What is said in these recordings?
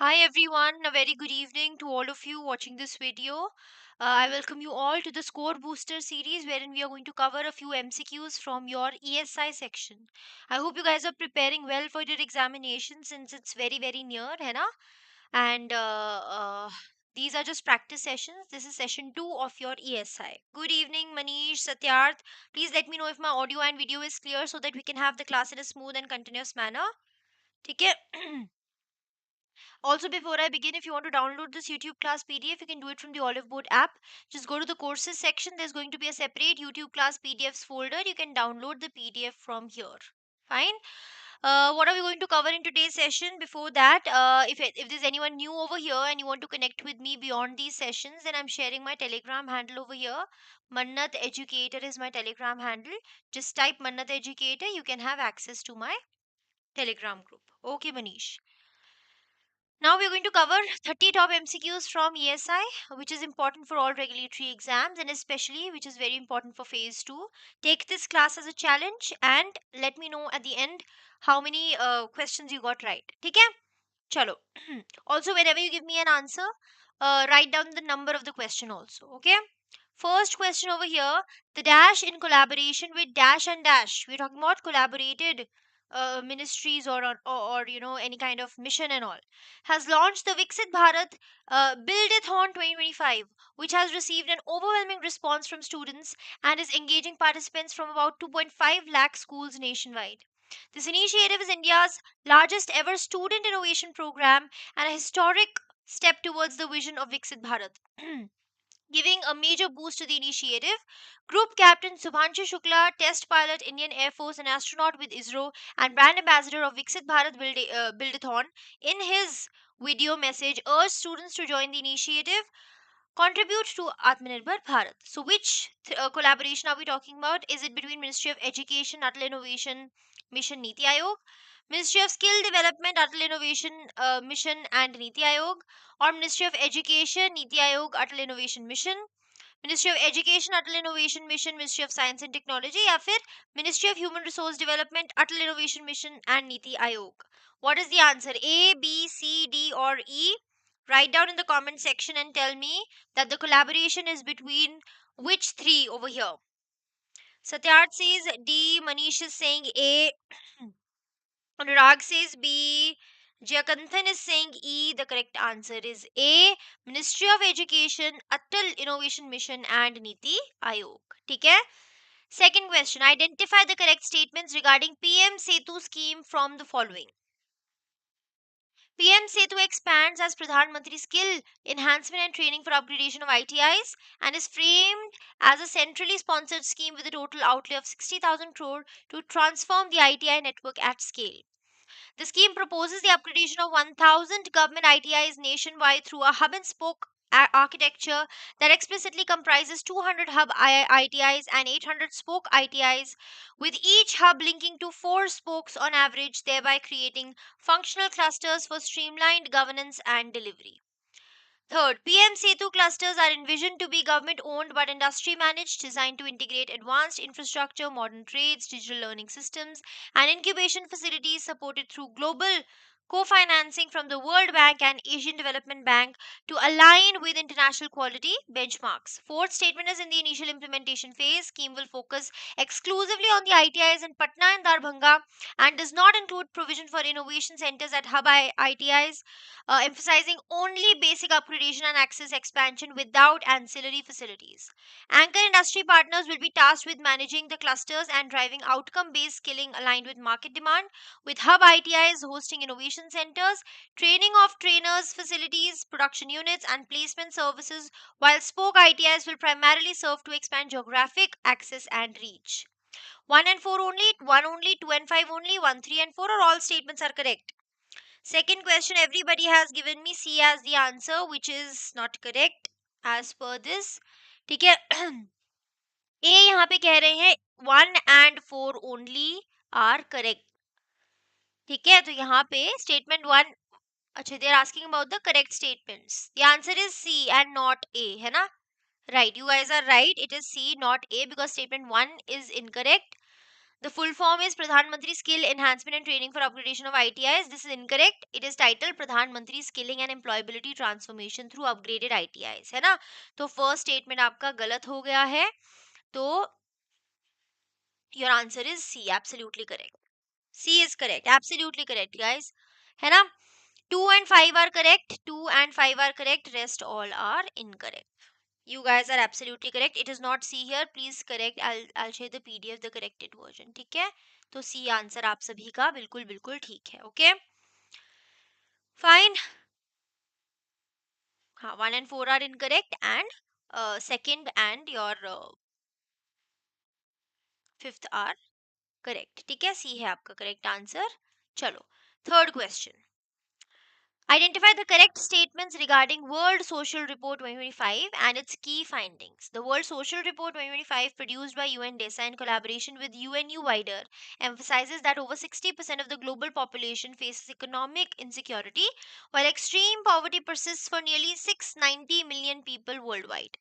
Hi everyone, a very good evening to all of you watching this video. I welcome you all to the Score Booster series wherein we are going to cover a few MCQs from your ESI section. I hope you guys are preparing well for your examination since it's very near, है ना? And these are just practice sessions. This is session 2 of your ESI. Good evening, Manish, Satyarth. Please let me know if my audio and video is clear so that we can have the class in a smooth and continuous manner. ठीक है? Also, before I begin, if you want to download this YouTube class PDF, you can do it from the Oliveboard app. Just go to the courses section. There's going to be a separate YouTube class PDFs folder. You can download the PDF from here. Fine. What are we going to cover in today's session? Before that, if there's anyone new over here and you want to connect with me beyond these sessions, then I'm sharing my Telegram handle over here. Mannat Educator is my Telegram handle. Just type Mannat Educator. You can have access to my Telegram group. Okay, Manish. Now we're going to cover 30 top MCQs from ESI, which is important for all regulatory exams and especially which is very important for phase 2. Take this class as a challenge and let me know at the end how many questions you got right. ठीक है? Chalo. Also, whenever you give me an answer, write down the number of the question also. Okay? First question over here, the dash in collaboration with dash and dash. We're talking about collaborated ministries or any kind of mission and all. Has launched the Viksit Bharat Buildathon 2025, which has received an overwhelming response from students and is engaging participants from about 2.5 lakh schools nationwide. This initiative is India's largest ever student innovation program and a historic step towards the vision of Viksit Bharat. Giving a major boost to the initiative, Group Captain Subhanshu Shukla, test pilot Indian Air Force and astronaut with ISRO and brand ambassador of Viksit Bharat Buildathon, in his video message urged students to join the initiative, contribute to Atmanirbhar Bharat. So, which collaboration are we talking about? Is it between Ministry of Education, Atal Innovation Mission, Niti Aayog, Ministry of Skill Development, Atal Innovation Mission and Niti Aayog, or Ministry of Education, Niti Aayog, Atal Innovation Mission, Ministry of Education, Atal Innovation Mission, Ministry of Science and Technology, या फिर Ministry of Human Resource Development, Atal Innovation Mission and Niti Aayog? What is the answer? A, B, C, D, or E? Write down in the comment section and tell me that the collaboration is between which three over here. Satyarth says D, Manish is saying A, Anurag says B, Jayakanthan is saying E. The correct answer is A, Ministry of Education, Atal Innovation Mission and Niti Aayog. ठीक है? Second question, identify the correct statements regarding PM Setu scheme from the following. PM Setu expands as Pradhan Mantri Skill Enhancement and Training for Upgradation of ITIs and is framed as a centrally sponsored scheme with a total outlay of 60,000 crore to transform the ITI network at scale. The scheme proposes the upgradation of 1,000 government ITIs nationwide through a hub and spoke architecture that explicitly comprises 200 hub ITIs and 800 spoke ITIs, with each hub linking to 4 spokes on average, thereby creating functional clusters for streamlined governance and delivery. Third, PM Setu clusters are envisioned to be government owned but industry managed, designed to integrate advanced infrastructure, modern trades, digital learning systems, and incubation facilities supported through global co-financing from the World Bank and Asian Development Bank to align with international quality benchmarks. Fourth statement is in the initial implementation phase, scheme will focus exclusively on the ITIs in Patna and Darbhanga and does not include provision for innovation centers at hub ITIs, emphasizing only basic upgradation and access expansion without ancillary facilities. Anchor industry partners will be tasked with managing the clusters and driving outcome based skilling aligned with market demand, with hub ITIs hosting innovation centers, training of trainers, facilities, production units, and placement services, while spoke ITIs will primarily serve to expand geographic access and reach. 1 and 4 only, 1 only, 2 and 5 only, 1, 3 and 4, or all statements are correct. Second question, everybody has given me C as the answer, which is not correct as per this. ठीक है. A यहाँ पे कह रहे हैं 1 and 4 only are correct. ठीक है, तो यहाँ पे statement 1, अच्छा, they are asking about the correct statements. The answer is C and not A, है ना? Right, you guys are right. It is C, not A, because statement 1 is incorrect. The full form is Pradhan Mantri Skill Enhancement and Training for Upgradation of ITIs. This is incorrect. It is titled Pradhan Mantri Skilling and Employability Transformation through Upgraded ITIs, है ना? तो first statement आपका गलत हो गया है. तो your answer is C, absolutely correct. C is correct, absolutely correct, guys. है ना? 2 and 5 are correct. 2 and 5 are correct. Rest all are incorrect. You guys are absolutely correct. It is not C here. Please correct. I'll share the PDF, the corrected version. ठीक है? तो C answer आप सभी का बिल्कुल बिल्कुल ठीक है. Okay? Fine. हाँ, 1 and 4 are incorrect, and second and your fifth are correct. ठीक है? C है आपका correct answer. चलो, third question. Identify the correct statements regarding World Social Report 2025 and its key findings. The World Social Report 2025, produced by UNDESA in collaboration with UNU Wider, emphasizes that over 60% of the global population faces economic insecurity, while extreme poverty persists for nearly 690 million people worldwide.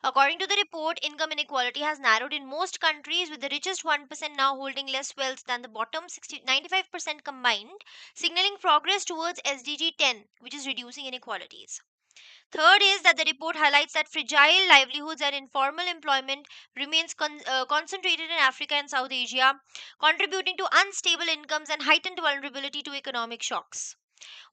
According to the report, income inequality has narrowed in most countries, with the richest 1% now holding less wealth than the bottom 95% combined, signaling progress towards SDG 10, which is reducing inequalities. Third is that the report highlights that fragile livelihoods and informal employment remains concentrated in Africa and South Asia, contributing to unstable incomes and heightened vulnerability to economic shocks.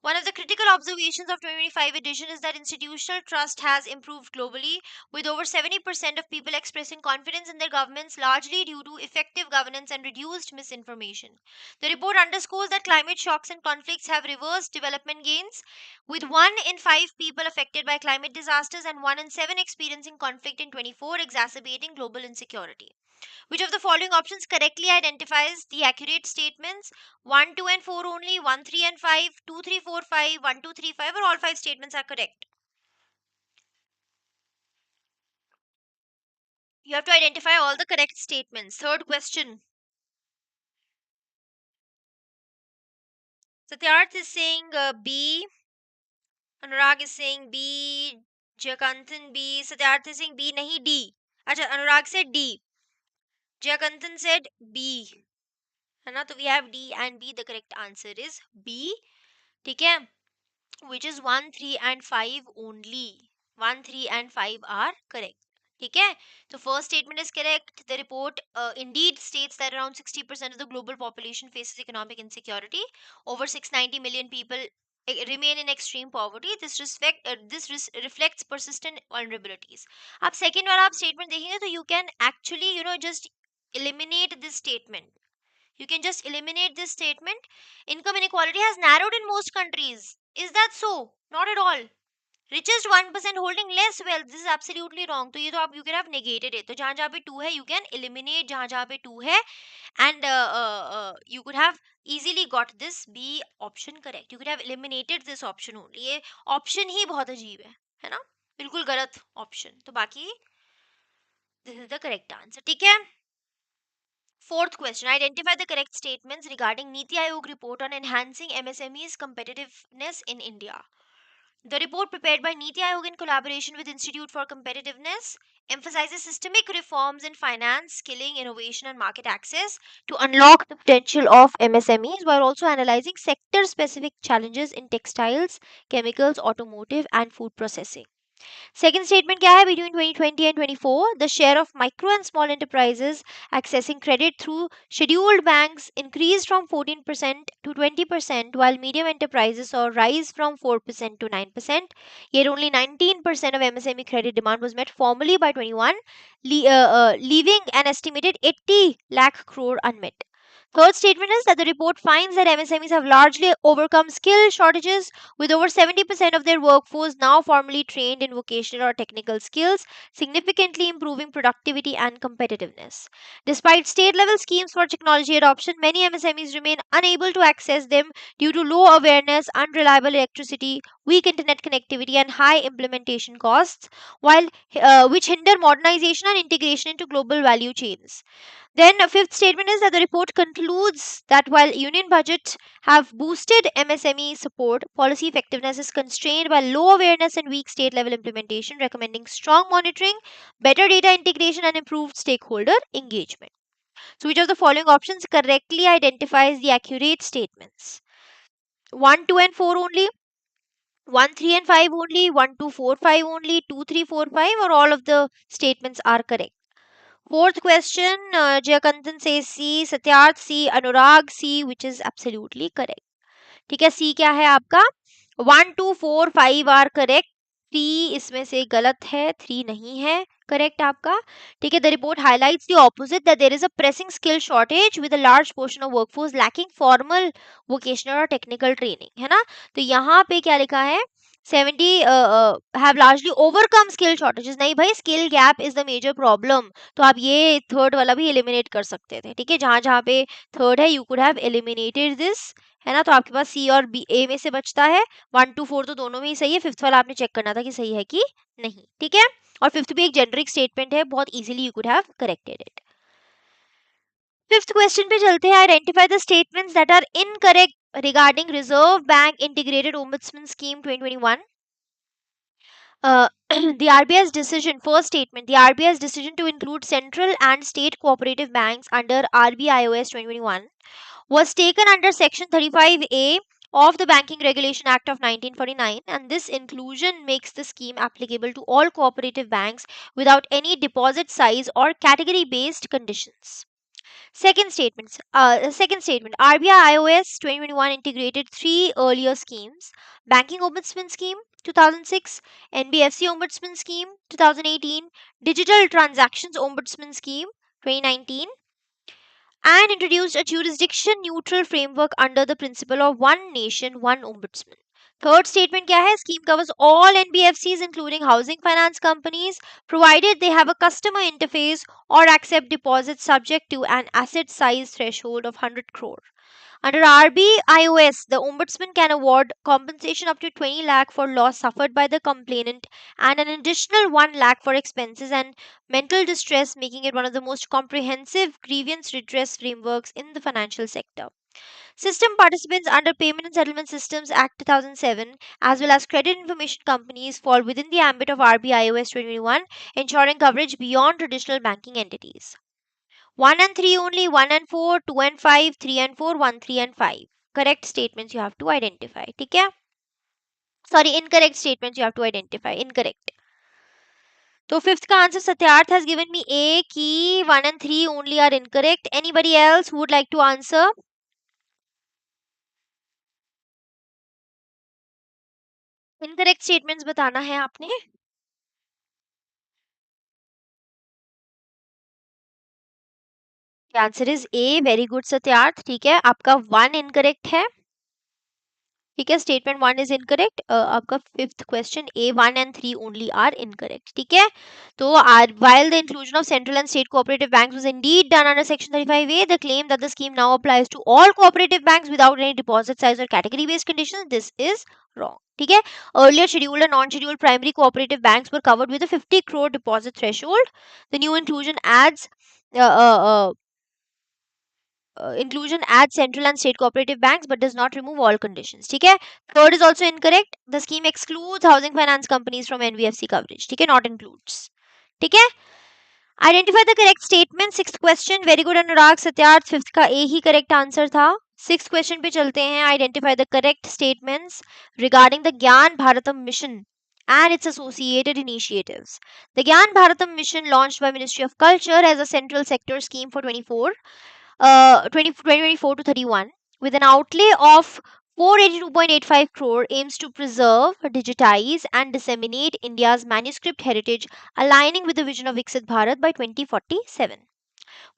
One of the critical observations of 2025 edition is that institutional trust has improved globally, with over 70% of people expressing confidence in their governments, largely due to effective governance and reduced misinformation. The report underscores that climate shocks and conflicts have reversed development gains, with 1 in 5 people affected by climate disasters and 1 in 7 experiencing conflict in 24, exacerbating global insecurity. Which of the following options correctly identifies the accurate statements? 1, 2, and 4 only, 1, 3, and 5, 2, 3, 4, 5, 1, 2, 3, 5, or all 5 statements are correct? You have to identify all the correct statements. Third question. Satyarth is saying B. Anurag is saying B. Jayakanthan B. Satyarth is saying B. Nahi, D. Acha, Anurag said D. Jayakanthan said B. है ना? तो we have D and B. The correct answer is B. ठीक है? Which is 1, 3 and 5 only. 1, 3 and 5 are correct. ठीक है? The first statement is correct. The report indeed states that around 60% of the global population faces economic insecurity. Over 690 million people remain in extreme poverty. This reflects persistent vulnerabilities. अब second वाला आप statement देखेंगे तो you can actually just eliminate this statement. You can just eliminate this statement. Income inequality has narrowed in most countries. Is that so? Not at all. Richest 1% holding less wealth. This is absolutely wrong. तो ये तो आप you can have negated it. तो जहाँ जहाँ पे 2 है you can eliminate जहाँ जहाँ पे 2 है, and you could have easily got this B option correct. You could have eliminated this option only. ये option ही बहुत अजीब है ना? बिल्कुल गलत option. तो बाकी this is the correct answer. ठीक है? Fourth question. Identify the correct statements regarding Niti Aayog report on enhancing MSME's competitiveness in India. The report, prepared by Niti Aayog in collaboration with Institute for Competitiveness, emphasizes systemic reforms in finance, skilling, innovation, and market access to unlock the potential of MSMEs, while also analyzing sector-specific challenges in textiles, chemicals, automotive, and food processing. Second statement क्या है? Between 2020 and 24, the share of micro and small enterprises accessing credit through scheduled banks increased from 14% to 20%, while medium enterprises saw a rise from 4% to 9%. Yet only 19% of MSME credit demand was met formally by 21, leaving an estimated 80 lakh crore unmet. Third statement is that the report finds that MSMEs have largely overcome skill shortages, with over 70% of their workforce now formally trained in vocational or technical skills, significantly improving productivity and competitiveness. Despite state level schemes for technology adoption, many MSMEs remain unable to access them due to low awareness, unreliable electricity, weak internet connectivity, and high implementation costs, which hinder modernization and integration into global value chains. Then a fifth statement is that the report concludes that while union budgets have boosted MSME support, policy effectiveness is constrained by low awareness and weak state level implementation, recommending strong monitoring, better data integration, and improved stakeholder engagement. So which of the following options correctly identifies the accurate statements? 1, 2 and 4 only, 1, 3 and 5 only, 1, 2, 4, 5 only, 2, 3, 4, 5, or all of the statements are correct? Fourth question, Jayakantan says C, Satyarth C, Anurag C, which is absolutely correct. ठीक है, सी क्या है आपका? 1, 2, 4, 5 are correct, 3 इसमें से गलत है, 3 नहीं है करेक्ट आपका. ठीक है, the report highlights the opposite, that there is a pressing skill shortage with a large portion of workforce lacking formal vocational और टेक्निकल ट्रेनिंग, है ना. तो यहाँ पे क्या लिखा है? 70 have largely overcome skill shortages. नहीं भाई, skill gap is the major problem. तो आप ये थर्ड वाला भी एलिमिनेट कर सकते थे. ठीक है, जहां जहां पे थर्ड है, you could have eliminated this, है ना. तो आपके पास सी और बी ए में से बचता है. 1, 2, 4 तो दोनों में ही सही है, फिफ्थ वाला आपने चेक करना था कि सही है कि नहीं. ठीक है, और फिफ्थ भी एक जेनरिक स्टेटमेंट है, बहुत easily you could have corrected it. Fifth question पे चलते हैं. Identify the statements that are incorrect regarding Reserve Bank Integrated Ombudsman Scheme 2021. uh, the RBI's decision, first statement, the RBI's decision to include central and state cooperative banks under RBIOS 2021 was taken under Section 35A of the Banking Regulation Act of 1949, and this inclusion makes the scheme applicable to all cooperative banks without any deposit size or category based conditions. Second statement, RBI iOS 2021 integrated three earlier schemes: Banking Ombudsman Scheme 2006, NBFC Ombudsman Scheme 2018, Digital Transactions Ombudsman Scheme 2019, and introduced a jurisdiction neutral framework under the principle of one nation, one ombudsman. Third statement क्या है? Scheme covers all NBFCs including housing finance companies provided they have a customer interface or accept deposits subject to an asset size threshold of 100 crore. Under RBIOS, the Ombudsman can award compensation up to 20 lakh for loss suffered by the complainant and an additional 1 lakh for expenses and mental distress, making it one of the most comprehensive grievance redress frameworks in the financial sector. System participants under Payment and Settlement Systems Act 2007, as well as credit information companies, fall within the ambit of RBIOS 2021, ensuring coverage beyond traditional banking entities. 1 and 3 only, 1 and 4, 2 and 5, 3 and 4, 1, 3 and 5. Correct statements you have to identify. ठीक है? Sorry, incorrect statements you have to identify. Incorrect. So fifth का answer Satyarth has given me A, key 1 and 3 only are incorrect. Anybody else who would like to answer? Incorrect statements बताना है आपने. The answer is A. Very good Satyarth. ठीक है, आपका 1 incorrect है. ठीक है, स्टेटमेंट 1 इज इनकरेक्ट. आपका fifth question A 1 and 3 only are incorrect. ठीक है, तो while the inclusion of central and state cooperative banks was indeed done under section 35A, the claim that the scheme now applies to all cooperative banks without any deposit size or category based conditions, this is wrong. ठीक है, earlier scheduled and non-scheduled primary cooperative banks were covered with a 50 crore deposit threshold. The new inclusion adds inclusion adds central and state cooperative banks but does not remove all conditions. ठीक है, third is also incorrect. The scheme excludes housing finance companies from NBFC coverage. ठीक है, not includes. ठीक है, identify the correct statement. Sixth question, very good Anurag. Satyarth, fifth का A he correct answer था. Sixth question पे चलते हैं. Identify the correct statements regarding the Gyan Bharatam mission and its associated initiatives. The Gyan Bharatam mission, launched by Ministry of Culture as a central sector scheme for 2024 to 31, with an outlay of 482.85 crore, aims to preserve, digitize and disseminate India's manuscript heritage, aligning with the vision of Viksit Bharat by 2047.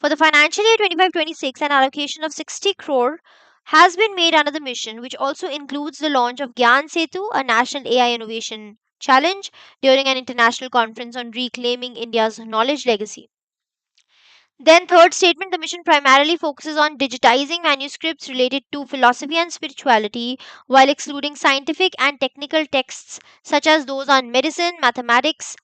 For the financial year 25-26, an allocation of 60 crore has been made under the mission, which also includes the launch of Gyan Setu, a national AI innovation challenge, during an international conference on reclaiming India's knowledge legacy. Then, third statement, the mission primarily focuses on digitizing manuscripts related to philosophy and spirituality while excluding scientific and technical texts such as those on medicine, mathematics,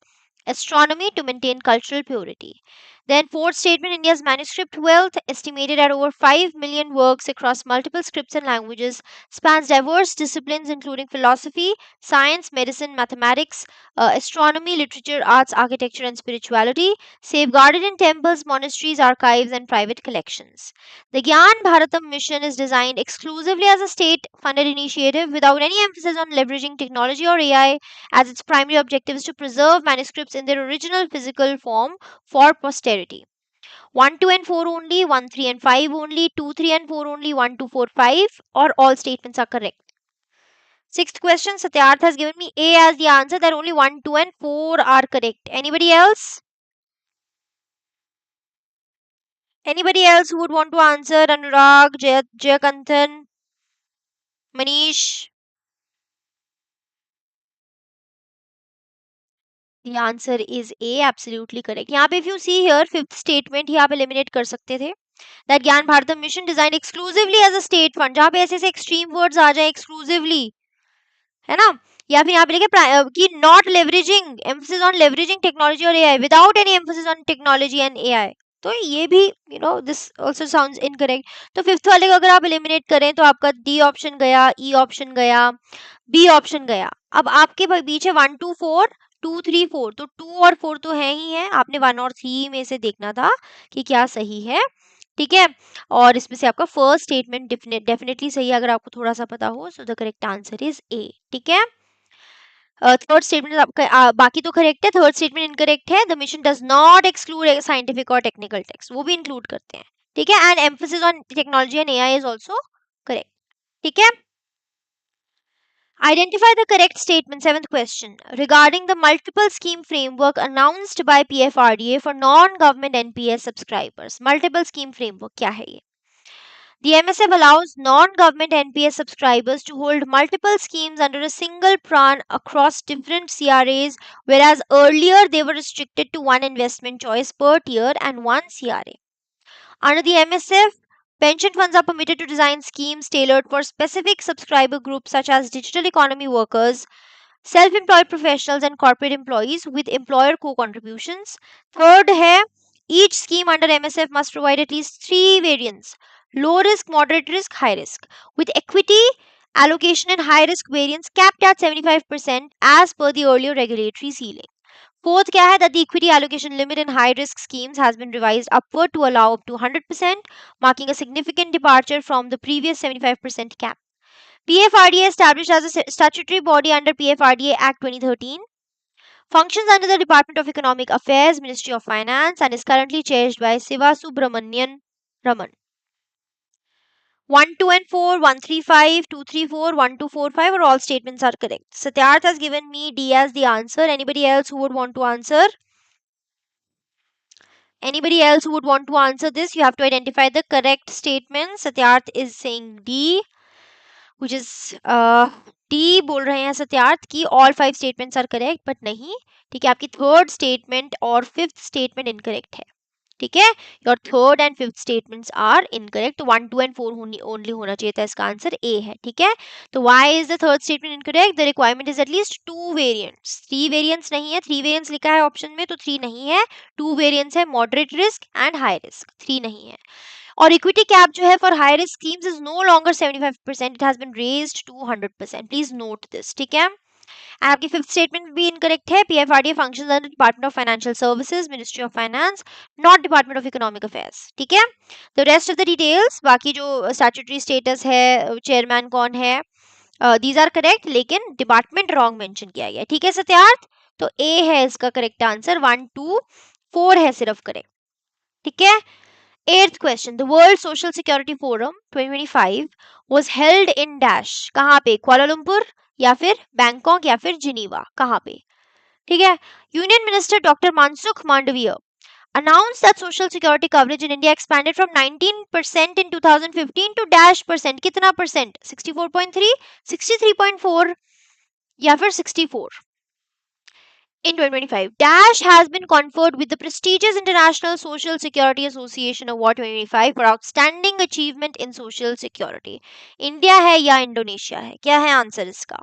astronomy to maintain cultural purity. Then fourth statement, India's manuscript wealth, estimated at over 5 million works across multiple scripts and languages, spans diverse disciplines including philosophy, science, medicine, mathematics, astronomy, literature, arts, architecture, and spirituality, safeguarded in temples, monasteries, archives, and private collections. The Gyan Bharatam mission is designed exclusively as a state funded initiative without any emphasis on leveraging technology or AI, as its primary objective is to preserve manuscripts in their original physical form for posterity. 1, 2, and 4 only, 1, 3, and 5 only, 2, 3, and 4 only, 1, 2, 4, 5, or all statements are correct. Sixth question, Satyarth has given me A as the answer, that only 1, 2, and 4 are correct. Anybody else? Anybody else who would want to answer? Anurag, Jayakanthan, Manish? The answer is A, absolutely correct. यहाँ पे if you see here, fifth statement ही आप eliminate कर सकते थे. That ज्ञान Bharatam mission designed exclusively as a state fund, जहाँ पे ऐसे ऐसे extreme words आ जाए exclusively, है ना, या फिर यहाँ पे लिखे कि not leveraging, emphasis on leveraging technology और AI without any emphasis on technology and AI, तो ये भी दिस आल्सो साउंड्स इनकरेक्ट. तो फिफ्थ वाले को अगर आप एलिमिनेट करें तो आपका डी ऑप्शन गया, ई ऑप्शन गया, बी ऑप्शन गया. अब आपके बीच है 1, 2, 4, 2, 3, 4, तो 2 और 4 तो है ही है, आपने 1 और 3 में से देखना था कि क्या सही है. ठीक है, और इसमें से आपका फर्स्ट स्टेटमेंट डेफिनेटली सही है अगर आपको थोड़ा सा पता हो. So the correct answer is a. ठीक है, थर्ड स्टेटमेंट आपका बाकी तो करेक्ट है, थर्ड स्टेटमेंट इनकरेक्ट है. The mission does not exclude scientific और टेक्निकल टेक्स्ट, वो भी इंक्लूड करते हैं. ठीक है, and emphasis on technology and AI is also correct. ठीक है, identify the correct statement. Seventh question, regarding the multiple scheme framework announced by PFRDA for non-government NPS subscribers. Multiple scheme framework क्या है ये? The MSF allows non-government NPS subscribers to hold multiple schemes under a single plan across different CRAs, whereas earlier they were restricted to one investment choice per tier and one CRA. Under the MSF, pension funds are permitted to design schemes tailored for specific subscriber groups such as digital economy workers, self-employed professionals, and corporate employees with employer co-contributions. Third है, each scheme under MSF must provide at least 3 variants: low risk, moderate risk, high risk, with equity allocation and high risk variants capped at 75% as per the earlier regulatory ceiling. Fourth क्या है, that the equity allocation limit in high risk schemes has been revised upward to allow up to 100%, marking a significant departure from the previous 75% cap. PFRDA established as a statutory body under PFRDA Act 2013, functions under the Department of Economic Affairs, Ministry of Finance, and is currently chaired by Siva Subramanian Raman. 1, 2, and 4, 1, 3, 5, 2, 3, 4, 1, 2, 4, 5, or all statements are correct. Satyarth has given me D as the answer. Anybody else who would want to answer? Anybody else who would want to answer this? You have to identify the correct statement. Satyarth is saying D, which is D बोल रहे हैं सत्यार्थ कि all 5 statements are correct, but नहीं. ठीक है, आपकी third statement और fifth statement incorrect है. ठीक है, your third and fifth statements are incorrect. 1, 2 and 4 only होना चाहिए था, इसका आंसर ए है. ठीक है, तो why is the third statement incorrect? The requirement is at least 2 variants. 3 variants नहीं है, 3 वेरिएंट्स लिखा है ऑप्शन में तो 3 नहीं है. 2 वेरिएंट्स है, moderate risk and high risk, 3 नहीं है. और इक्विटी कैप जो है for high risk schemes is no longer 75%, it has been raised to 100%. Please note this. ठीक है, आपकी फिफ्थ स्टेटमेंट भी इनकरेक्ट है. PFRDA functions under department of financial services, ministry of finance, not department of economic affairs. ठीक है, the rest of the details, बाकी जो statutory status है, चेयरमैन कौन है, दीज आर करेक्ट, लेकिन डिपार्टमेंट रॉन्ग मेंशन किया गया. ठीक है सत्यार्थ, तो ए है इसका करेक्ट आंसर. 1, 2, 4 है सिर्फ करेक्ट. ठीक है, eighth question, the world social security forum 2025 was held in dash, कहाँ पे? कुआलालंपुर या फिर बैंकॉक या फिर जिनीवा, कहाँ पे? ठीक है, union minister doctor Mansukh Mandaviya announced that social security coverage in India expanded from 19% in 2015 to dash percent. कितना परसेंट? 64.3, 63.4 या फिर 64. In 2025, Dash has been conferred with the prestigious International Social Security Association Award 2025 for outstanding achievement in social security. India है या Indonesia है? क्या है answer इसका?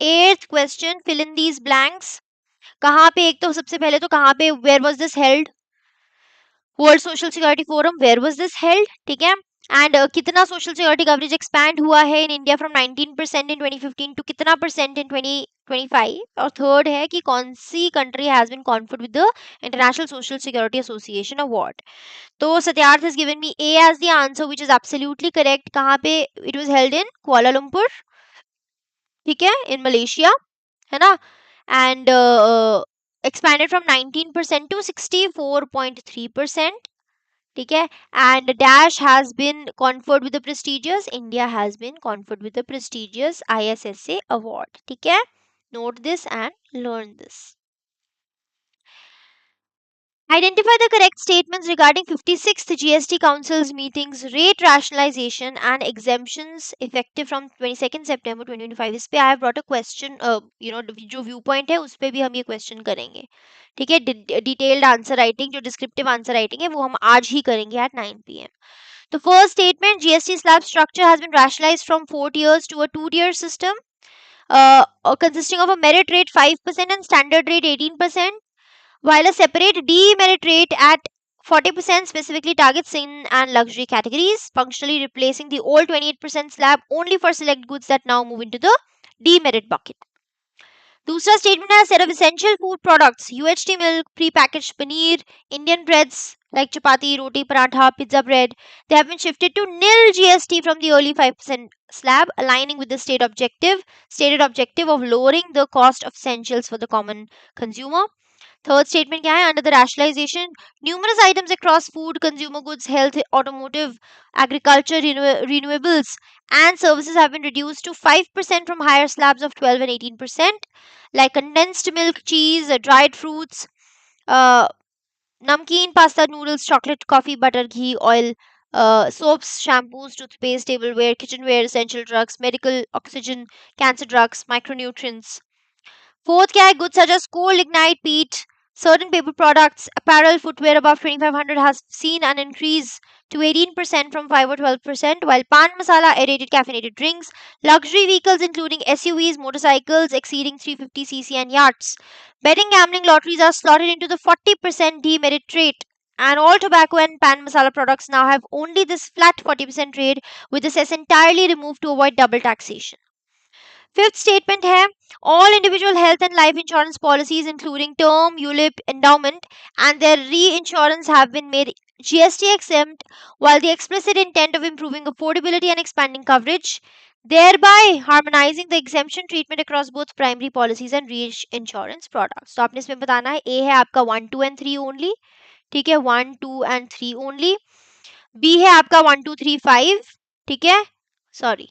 Eighth question, fill in these blanks. कहाँ पे? एक तो सबसे पहले तो कहाँ पे, where was this held? World social security forum, where was this held, ठीक है। एंड कितना सोशल सिक्योरिटी कवरेज एक्सपैंड हुआ है in India from 19% in 2015 to कितना परसेंट इन 2025। और थर्ड है कि कौन सी country has been conferred with the international social security association award. तो Satyarth has given me A as the answer, which is absolutely correct. कहाँ पे it was held in Kuala Lumpur, ठीक है, in Malaysia, है ना। एंड expanded from 19% to 64.3%, ठीक है। And dash has been conferred with the prestigious, India has been conferred with the prestigious ISSA award, ठीक है। Note this and learn this. Identify the correct statements regarding 56th GST Council's meetings, rate rationalization and exemptions effective from 22nd September 2025. इस पे I have brought a question, जो viewpoint है उस पे भी हम ये question करेंगे, ठीक है। Detailed answer writing, जो descriptive answer writing है वो हम आज ही करेंगे at 9 p.m. The first statement, GST slab structure has been rationalized from 4 tiers to a 2-tier system, consisting of a merit rate 5% and standard rate 18%. While a separate demerit rate at 40% specifically targets sin and luxury categories, functionally replacing the old 28% slab only for select goods that now move into the demerit bucket. दूसरा statement है set of essential food products, UHT milk, pre-packaged paneer, Indian breads like chapati, roti, paratha, pizza bread, they have been shifted to nil GST from the early 5% slab, aligning with the stated objective of lowering the cost of essentials for the common consumer. Third statement क्या है, under the rationalization, numerous items across food, consumer goods, health, automotive, agriculture, renewables and services have been reduced to 5% from higher slabs of 12 and 18%, like condensed milk, cheese, dried fruits, uh, namkeen, pasta, noodles, chocolate, coffee, butter, ghee, oil, soaps, shampoos, toothpaste, tableware, kitchenware, essential drugs, medical oxygen, cancer drugs, micronutrients. Fourth क्या है, goods such as coal, lignite, peat, certain paper products, apparel, footwear above 2500 has seen an increase to 18% from 5 or 12%, while pan masala, aerated caffeinated drinks, luxury vehicles including SUVs, motorcycles exceeding 350cc and yachts, betting, gambling, lotteries are slotted into the 40% demerit rate. And all tobacco and pan masala products now have only this flat 40% rate, with the cess entirely removed to avoid double taxation. Fifth statement है, all individual health and life insurance policies including term, ULIP, endowment and their reinsurance have been made GST exempt, while the explicit intent of improving affordability and expanding coverage, thereby harmonizing the exemption treatment across both primary policies and reinsurance products. तो आपने इसमें बताना है, A है आपका 1, 2 and 3 only, ठीक है, 1, 2 and 3 only. B है आपका 1, 2, 3, 5, ठीक है, सॉरी,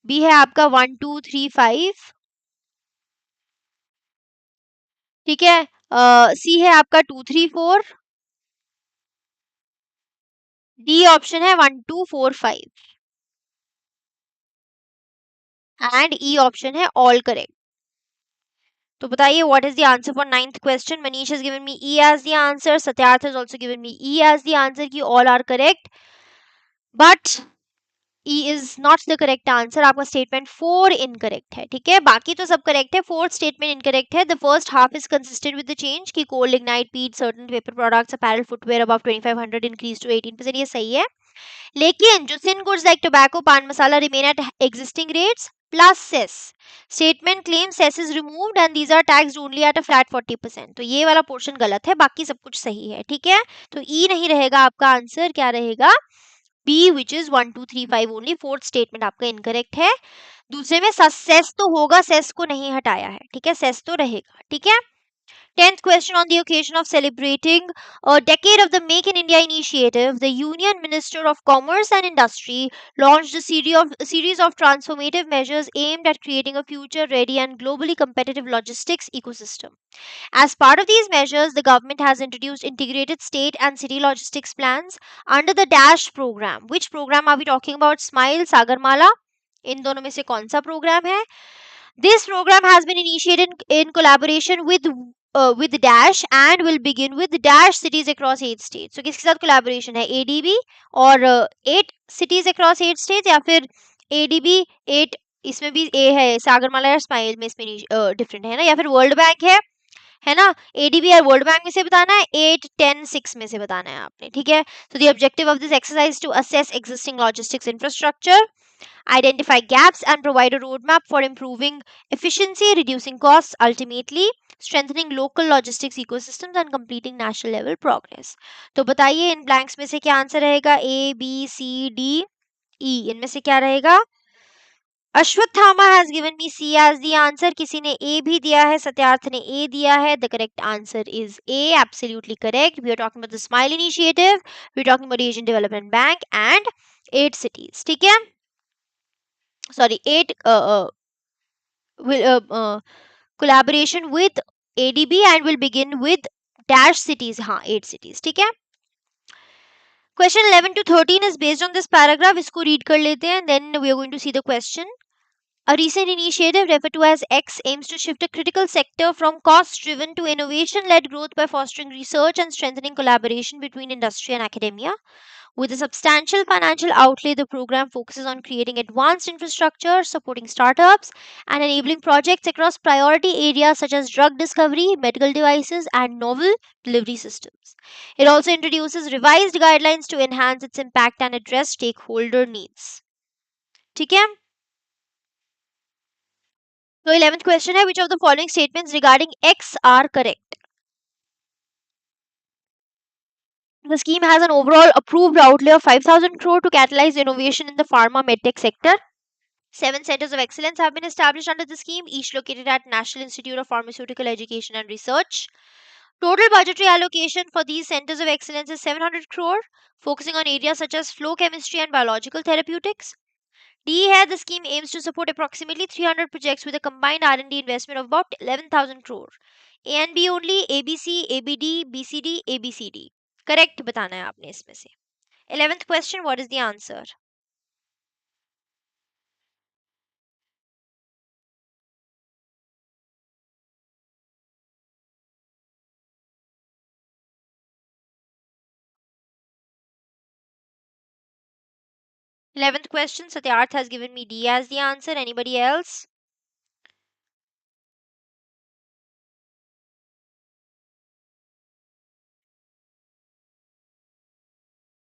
बी है आपका 1, 2, 3, 5, ठीक है। सी है आपका 2, 3, 4, डी ऑप्शन है 1, 2, 4, 5 एंड ई ऑप्शन है ऑल करेक्ट। तो बताइए what is the answer for 9th question. Manish has given me E as the answer, Satyarth has also given me E as the answer कि all are correct, but E is not the correct answer. आपका statement 4 incorrect है, ठीक है, बाकी तो सब correct है, fourth statement incorrect है। The first half is consistent with the change कि coal, lignite, peat, certain paper products, apparel, footwear above 2500 increase to 18%, ये सही है। लेकिन जो सिन goods like tobacco, pan masala remain at existing rates plus cess. Statement claim cess is removed and these are taxed only at a flat 40%। तो ये वाला portion गलत है, बाकी सब कुछ सही है, ठीक है। तो ई नहीं रहेगा आपका आंसर, क्या रहेगा, B, which is 1, 2, 3, 5 only। Fourth statement आपका इनकरेक्ट है। दूसरे में सेस तो होगा, सेस को नहीं हटाया है, ठीक है, सेस तो रहेगा, ठीक है। 10th question, on the occasion of celebrating a decade of the Make in India initiative, the Union Minister of Commerce and Industry launched a series of transformative measures aimed at creating a future ready and globally competitive logistics ecosystem. As part of these measures, the government has introduced integrated state and city logistics plans under the DASH program. Which program are we talking about? Smile, Sagarmala? इन दोनों में से कौन सा programme है? This program has been initiated in collaboration with Dash and will begin with Dash cities across 8 states. So किसके साथ collaboration है? ADB और 8 cities across 8 states, या फिर ADB 8, इसमें भी A है, सागरमाला या स्माइल में इसमें डिफरेंट है ना, या फिर वर्ल्ड बैंक है है ना. एडीबी और वर्ल्ड बैंक में से बताना है, 8, 10, 6 में से बताना है आपने. ठीक है. So the objective of this exercise to assess existing logistics infrastructure, identify gaps and provide a roadmap for improving efficiency, reducing costs, ultimately strengthening local logistics ecosystems and completing national level progress. तो बताइए इन blanks में से क्या answer रहेगा. ए B C D E, इनमें से क्या रहेगा. Ashwatthama has given me C as the answer. किसी ने A भी दिया है, सत्यार्थ ने A दिया है. The correct answer is A, absolutely correct. We are talking about the Smile Initiative. We are talking about Asian Development Bank and 8 cities. ठीक है. Sorry, 8 collaboration with ADB and will begin with dash cities. हाँ, 8 cities. ठीक है. Question 11 to 13 is based on this paragraph. इसको read कर लेते हैं, then we are going to see the question. A recent initiative referred to as X aims to shift a critical sector from cost driven to innovation led growth by fostering research and strengthening collaboration between industry and academia. With a substantial financial outlay, the program focuses on creating advanced infrastructure, supporting startups, and enabling projects across priority areas such as drug discovery, medical devices, and novel delivery systems. It also introduces revised guidelines to enhance its impact and address stakeholder needs. ठीक है. So 11th question है, which of the following statements regarding X are correct? The scheme has an overall approved outlay of 5,000 crore to catalyze innovation in the pharma medtech sector. 7 centers of excellence have been established under the scheme, each located at National Institute of Pharmaceutical Education and Research. Total budgetary allocation for these centers of excellence is 700 crore, focusing on areas such as flow chemistry and biological therapeutics. D है, the scheme aims to support approximately 300 projects with a combined R&D investment of about 11,000 crore. A and B only, ABC, ABD, BCD, ABCD. Correct बताना है आपने इसमें से. 11th question, what is the answer? Eleventh question, Satyarth has given me D as the answer. Anybody else?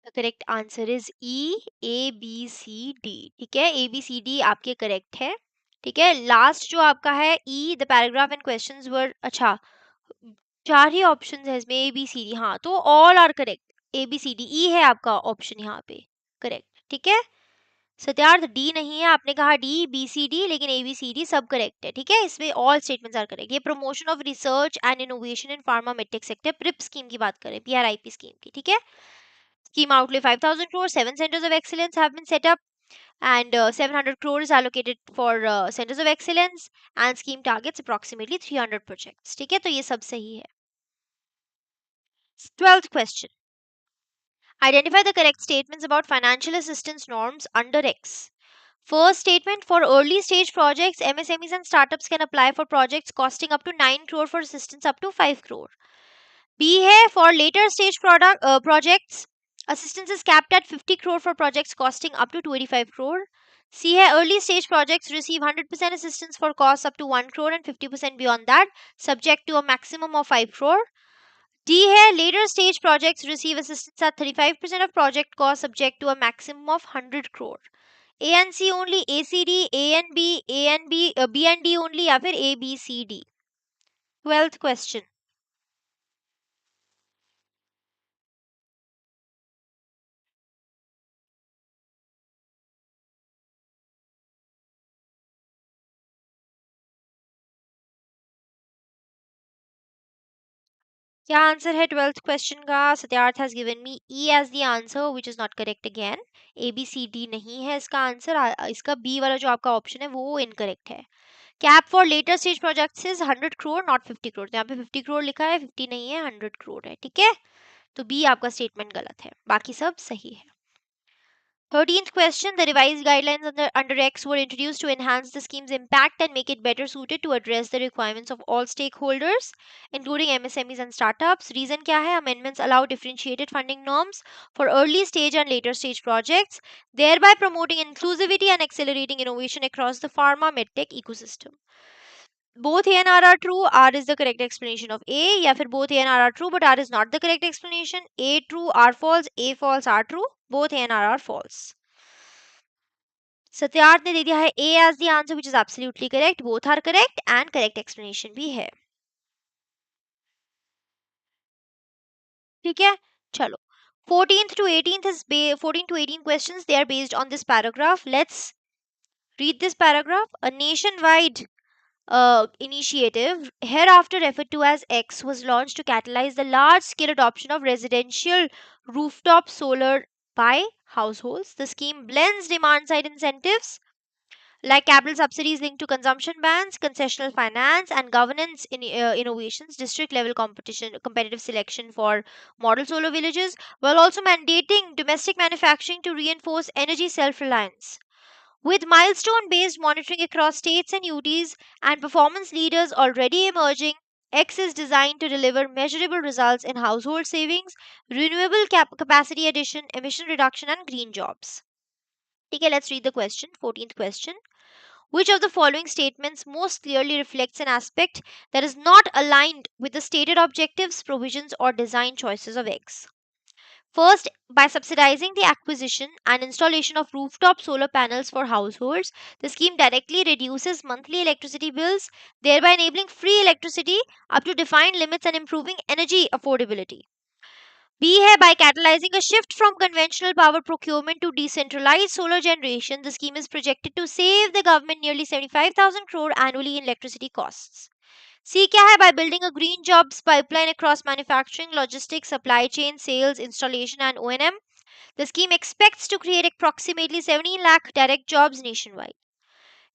The correct answer is E, A, B, C, D. ठीक है, A, B, C, D आपके correct है. ठीक है, last जो आपका है E, the paragraph and questions were, अच्छा 4 ही options है इसमें, A, B, C, D. हाँ, तो all are correct. A, B, C, D, E है आपका option यहाँ पे correct. ठीक है. सत्यार्थ डी नहीं है, आपने कहा डी, बी, सी, डी, लेकिन ए, बी, सी, डी सब करेक्ट है. ठीक है, इसमें ऑल स्टेटमेंट्स आर करेक्ट. ये promotion of research and innovation in pharma Meditech sector, prep scheme की बात करें, पीआरआईपी स्कीम की. ठीक है. Scheme outlay 5,000 crore, 7 centers of excellence have been set up, and 700 crore is allocated for centers of excellence, and scheme targets approximately 300 projects. ठीक है, तो ये सब सही है. 12th question. Identify the correct statements about financial assistance norms under X. First statement, for early stage projects, MSMEs and startups can apply for projects costing up to 9 crore for assistance up to 5 crore. B है, for later stage projects, assistance is capped at 50 crore for projects costing up to 25 crore. C है, early stage projects receive 100% assistance for costs up to 1 crore and 50% beyond that, subject to a maximum of 5 crore. D है, later stage projects receive assistance at 35% of project cost subject to a maximum of 100 crore. A and C only, A, C, D, A and B, B and D only, या फिर A, B, C, D. 12th question. क्या answer है 12th question का? Satyarth has given me E as the answer, which is not correct again. A, B, C, D नहीं है इसका answer. इसका B वाला जो आपका ऑप्शन है वो इनकरेक्ट है. Cap for later stage projects is 100 crore not 50 crore. तो यहाँ पे 50 करोड़ लिखा है, 50 नहीं है, 100 करोड़ है. ठीक है, तो B आपका स्टेटमेंट गलत है, बाकी सब सही है. 13th question, the revised guidelines under X were introduced to enhance the scheme's impact and make it better suited to address the requirements of all stakeholders, including MSMEs and startups. Reason क्या है? Amendments allow differentiated funding norms for early stage and later stage projects, thereby promoting inclusivity and accelerating innovation across the pharma medtech ecosystem. both A and R are true, R is the correct explanation of A, या फिर both A and R are true but R is not the correct explanation. A true, R false, A false, R true. Both A and R are false. Satyarth ने दे दिया है A as the answer which is absolutely correct. Both are correct and correct explanation भी है. ठीक है, चलो. 14th to 18th is 14 to 18 questions. They are based on this paragraph. Let's read this paragraph. A nationwide initiative, hereafter referred to as X, was launched to catalyze the large scale adoption of residential rooftop solar by households. The scheme blends demand side incentives like capital subsidies linked to consumption bans, concessional finance, and governance innovations, district level competition, competitive selection for model solar villages, while also mandating domestic manufacturing to reinforce energy self reliance. With milestone based monitoring across states and UTs and performance leaders already emerging, X is designed to deliver measurable results in household savings, renewable capacity addition, emission reduction, and green jobs. Okay, let's read the question. 14th question. Which of the following statements most clearly reflects an aspect that is not aligned with the stated objectives, provisions, or design choices of X? First, by subsidizing the acquisition and installation of rooftop solar panels for households, the scheme directly reduces monthly electricity bills, thereby enabling free electricity up to defined limits and improving energy affordability. B है by catalyzing a shift from conventional power procurement to decentralized solar generation, the scheme is projected to save the government nearly 75,000 crore annually in electricity costs. C क्या है by building a green jobs pipeline across manufacturing, logistics, supply chain, sales, installation and O&M. The scheme expects to create approximately 17 lakh direct jobs nationwide.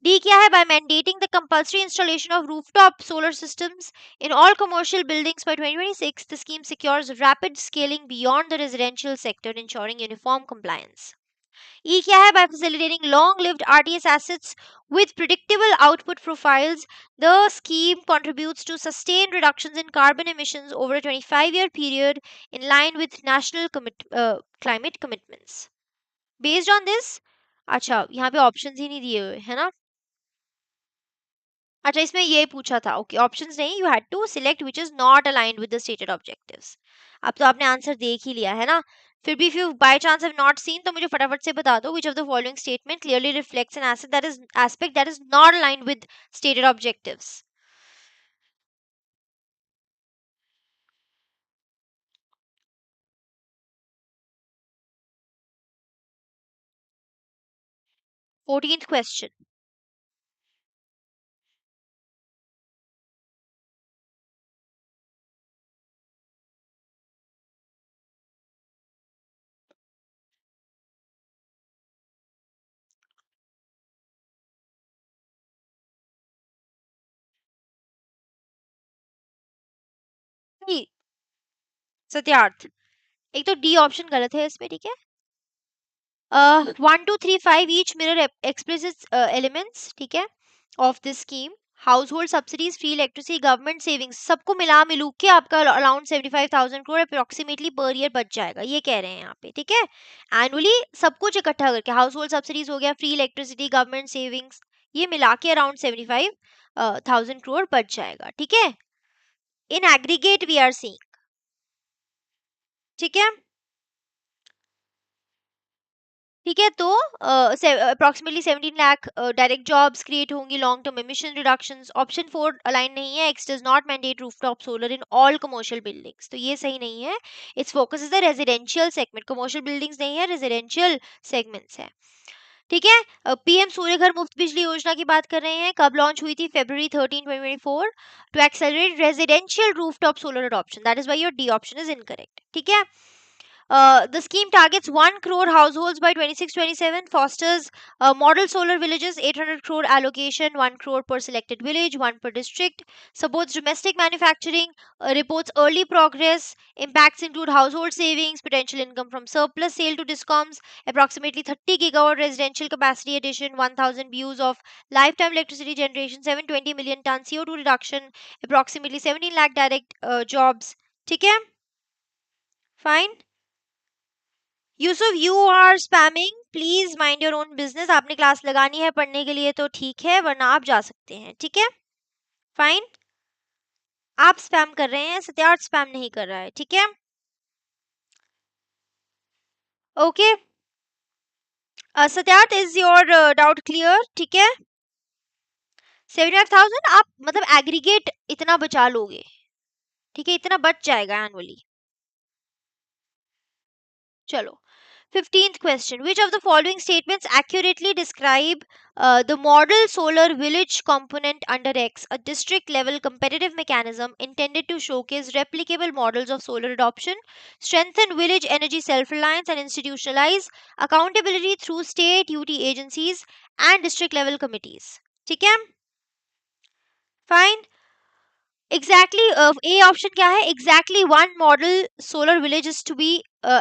D क्या है by mandating the compulsory installation of rooftop solar systems in all commercial buildings by 2026. The scheme secures rapid scaling beyond the residential sector, ensuring uniform compliance. E क्या है by facilitating long-lived RTS assets with predictable output profiles. The scheme contributes to sustained reductions in carbon emissions over a 25-year period in line with national climate commitments. Based on this, अच्छा यहाँ पे options ही नहीं दिए हुए है ना. अच्छा इसमें ये पूछा था. ओके ऑप्शंस नहीं, you had to select which is not aligned with the stated objectives. अब तो आपने आंसर देख ही लिया है ना. फिर भी if you by chance have not seen तो मुझे फटाफट से बता दो which of the following statement clearly reflects an aspect that is not aligned with stated objectives. 14th question. Satyarth, एक तो डी ऑप्शन गलत है इसमें. ठीक है. 1 2 3 5 each mirror explicit elements. ठीक है, of this scheme. House hold subsidies, free electricity, government savings, सबको मिला मिलू के आपका around 75,000 crore approximately per year बच जाएगा, ये कह रहे हैं यहाँ पे. ठीक है, एनुअली सब कुछ इकट्ठा करके हाउस होल्ड सब्सिडीज हो गया, फ्री इलेक्ट्रिसिटी, गवर्नमेंट सेविंग्स, ये मिला के अराउंड 75,000 करोड़ बच जाएगा. ठीक है, in aggregate we are seeing. ठीक है. ठीक है, तो approximately 17 lakh direct jobs create होंगी, long term emission reductions. Option 4 align नहीं है. X does not mandate rooftop solar in all commercial buildings, तो ये सही नहीं है. Its focus is the residential segment, commercial buildings नहीं है, रेजिडेंशियल सेगमेंट्स है. ठीक है. पीएम सूर्य घर मुफ्त बिजली योजना की बात कर रहे हैं. कब लॉन्च हुई थी? February 13 2024 to accelerate residential rooftop solar adoption. That is why your D option is incorrect. ठीक है. The scheme targets 1 crore households by 26-27, fosters model solar villages, 800 crore allocation, 1 crore per selected village, 1 per district, supports domestic manufacturing, reports early progress, impacts include household savings, potential income from surplus sale to discoms, approximately 30 gigawatt residential capacity addition, 1000 views of lifetime electricity generation, 720 million ton CO2 reduction, approximately 17 lakh direct jobs. ठीक है, fine. Yusuf you are spamming, please mind your own business. आपने class लगानी है पढ़ने के लिए तो ठीक है, वरना आप जा सकते हैं. ठीक है, फाइन, आप स्पैम कर रहे हैं, सत्यार्थ स्पैम नहीं कर रहा है, ठीक है, okay. Satyarth, is your doubt clear? ठीक है, 75,000 आप मतलब एग्रीगेट इतना बचा लोगे, ठीक है, इतना बच जाएगा एनुअली। चलो, 15th question. Which of the following statements accurately describe the model solar village component under X, a district level competitive mechanism intended to showcase replicable models of solar adoption, strengthen village energy self reliance, and institutionalize accountability through state UT agencies and district level committees? ठीक है, fine. Exactly, A option क्या है? Exactly one model solar village is to be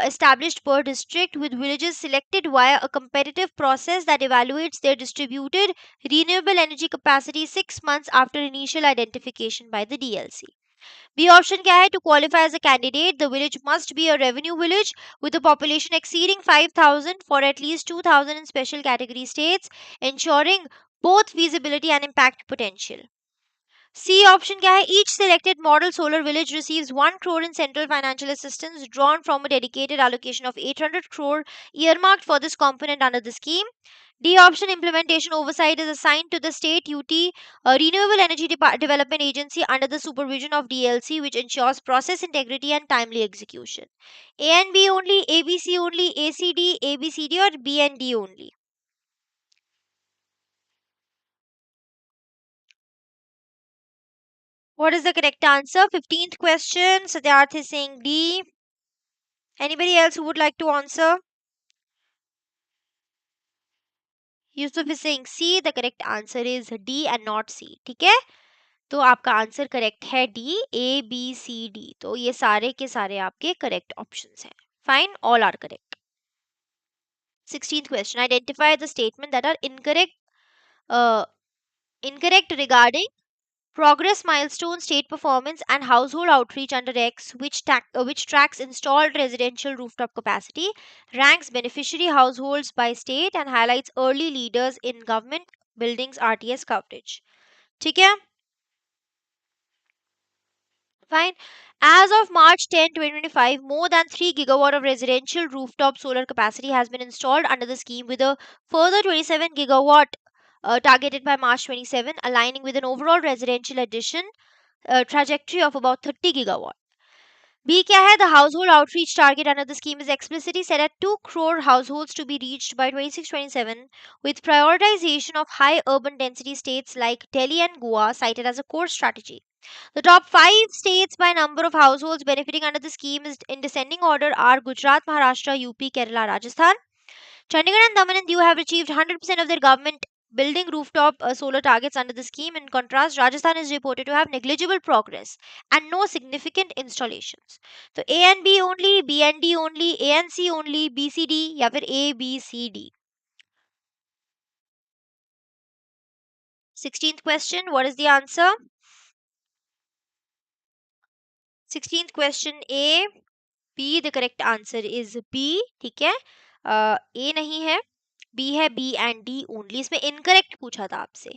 established per district, with villages selected via a competitive process that evaluates their distributed renewable energy capacity 6 months after initial identification by the DLC. B option क्या है? To qualify as a candidate, the village must be a revenue village with a population exceeding 5,000 for at least 2,000 in special category states, ensuring both feasibility and impact potential. C option क्या है? Each selected model solar village receives 1 crore in central financial assistance drawn from a dedicated allocation of 800 crore earmarked for this component under the scheme. D option, implementation oversight is assigned to the state UT Renewable Energy Development Agency under the supervision of DLC, which ensures process integrity and timely execution. A and B only, ABC only, ACD, ABCD, or B and D only? What is the correct answer? 15th question. Siddharth is saying D. Anybody else who would like to answer? Yusuf is saying C. The correct answer is D and not C. ठीक है, तो आपका answer correct है D, A B C D, तो ये सारे के सारे आपके करेक्ट ऑप्शंस हैं. Fine, all are correct. 16th question. Identify the statement that are incorrect regarding progress milestone, state performance, and household outreach under X, which tracks installed residential rooftop capacity, ranks beneficiary households by state, and highlights early leaders in government buildings RTS coverage. ठीक है, fine. As of March 10, 2025, more than 3 gigawatt of residential rooftop solar capacity has been installed under the scheme, with a further 27 gigawatt targeted by March 27, aligning with an overall residential addition trajectory of about 30 gigawatt. B क्या है? The household outreach target under the scheme is explicitly set at 2 crore households to be reached by 26-27, with prioritization of high urban density states like Delhi and Goa cited as a core strategy. The top 5 states by number of households benefiting under the scheme is in descending order are Gujarat, Maharashtra, UP, Kerala, Rajasthan. Chandigarh and Daman and Diu have achieved 100% of their government building rooftop solar targets under the scheme. In contrast, Rajasthan is reported to have negligible progress and no significant installations. So A and B only, B and D only, A and C only, B C D, या फिर A B C D. 16th question, what is the answer? 16th question A, B, the correct answer is B. ठीक है, A नहीं है, B है, B and D only. इसमें incorrect पूछा था आपसे,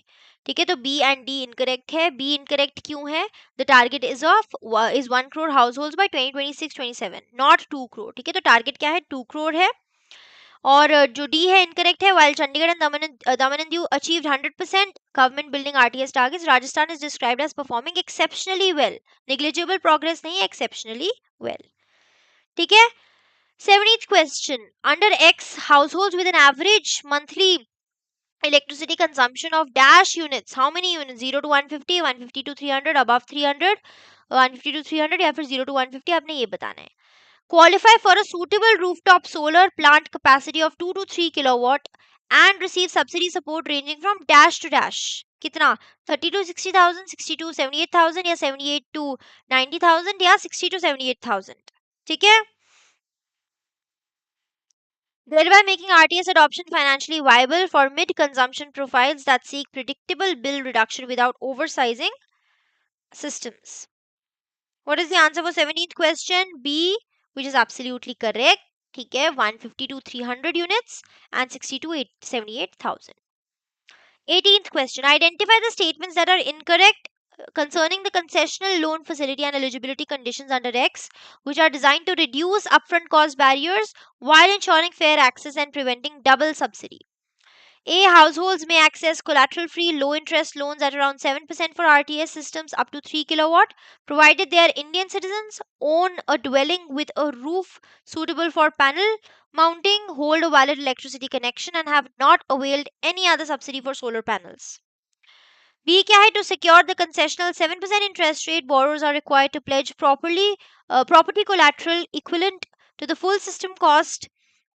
ठीक है, तो बी एंड डी इनकरेक्ट है. बी इनकरेक्ट क्यों है? The target is 1 crore house hold by 2026-27, not 2 crore. ठीक है, तो टारगेट क्या है? 2 crore है. और जो डी है इनकरेक्ट है. While Chandigarh and Daman and Diu achieved 100% government building RTS targets, Rajasthan is described as performing exceptionally well. Negligible progress नहीं, एक्सेप्शनली वेल. ठीक है. 17th question. Under X, households with an average monthly electricity consumption of dash units. How many units? 0 to 150, 150 to 300, above 300, 150 to 300, या फिर 0 to 150, आपने ये बताना है. Qualify for a suitable rooftop solar plant capacity of 2 to 3 kilowatt and receive subsidy support ranging from dash to dash. कितना? 30 to 60,000, 60 to 78,000, या 78 to 90,000, या 60 to 78,000. ठीक है, thereby making RTS adoption financially viable for mid-consumption profiles that seek predictable bill reduction without oversizing systems. What is the answer for 17th question? B, which is absolutely correct. ठीक है, 150 to 300 units and 60 to 78,000. 18th question. Identify the statements that are incorrect concerning the concessional loan facility and eligibility conditions under X, which are designed to reduce upfront cost barriers while ensuring fair access and preventing double subsidy. A. Households may access collateral free low interest loans at around 7% for RTS systems up to 3 kilowatt, provided they are Indian citizens, own a dwelling with a roof suitable for panel mounting, hold a valid electricity connection, and have not availed any other subsidy for solar panels. B क्या है to secure the concessional 7% interest rate, borrowers are required to pledge property collateral equivalent to the full system cost,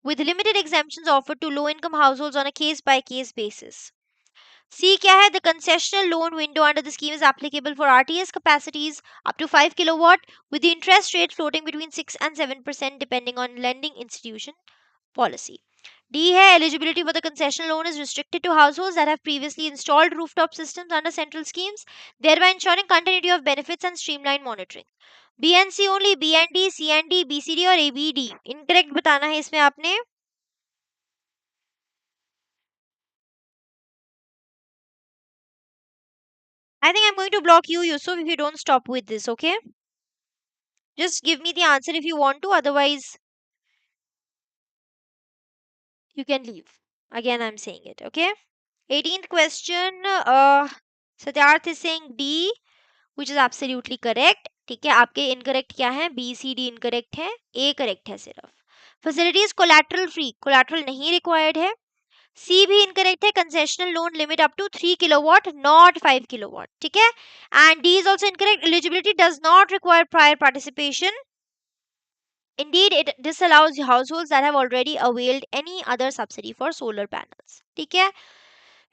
with limited exemptions offered to low income households on a case by case basis. C क्या है the concessional loan window under the scheme is applicable for RTS capacities up to 5 kilowatt, with the interest rate floating between 6 and 7% depending on lending institution policy. D है eligibility for the concessional loan is restricted to households that have previously installed rooftop systems under central schemes, thereby ensuring continuity of benefits and streamlined monitoring. B and C only, B and D, C and D, B, C, D और A, B, D. Incorrect बताना है इसमें आपने. I think I'm going to block you, Yusuf, if you don't stop with this, okay? Just give me the answer if you want to, otherwise you can leave. Again, I'm saying it, okay? 18th question. Satyarth is saying D, which is absolutely correct. ठीक है, आपके incorrect क्या है? B C D incorrect है, ए correct है सिर्फ. Facilities collateral free, collateral नहीं required है. सी भी इनकरेक्ट है, concessional loan limit up to 3 kilowatt not 5 kilowatt. ठीक है, and D is also incorrect, eligibility does not require prior participation. Indeed, it disallows households that have already availed any other subsidy for solar panels. ठीक है,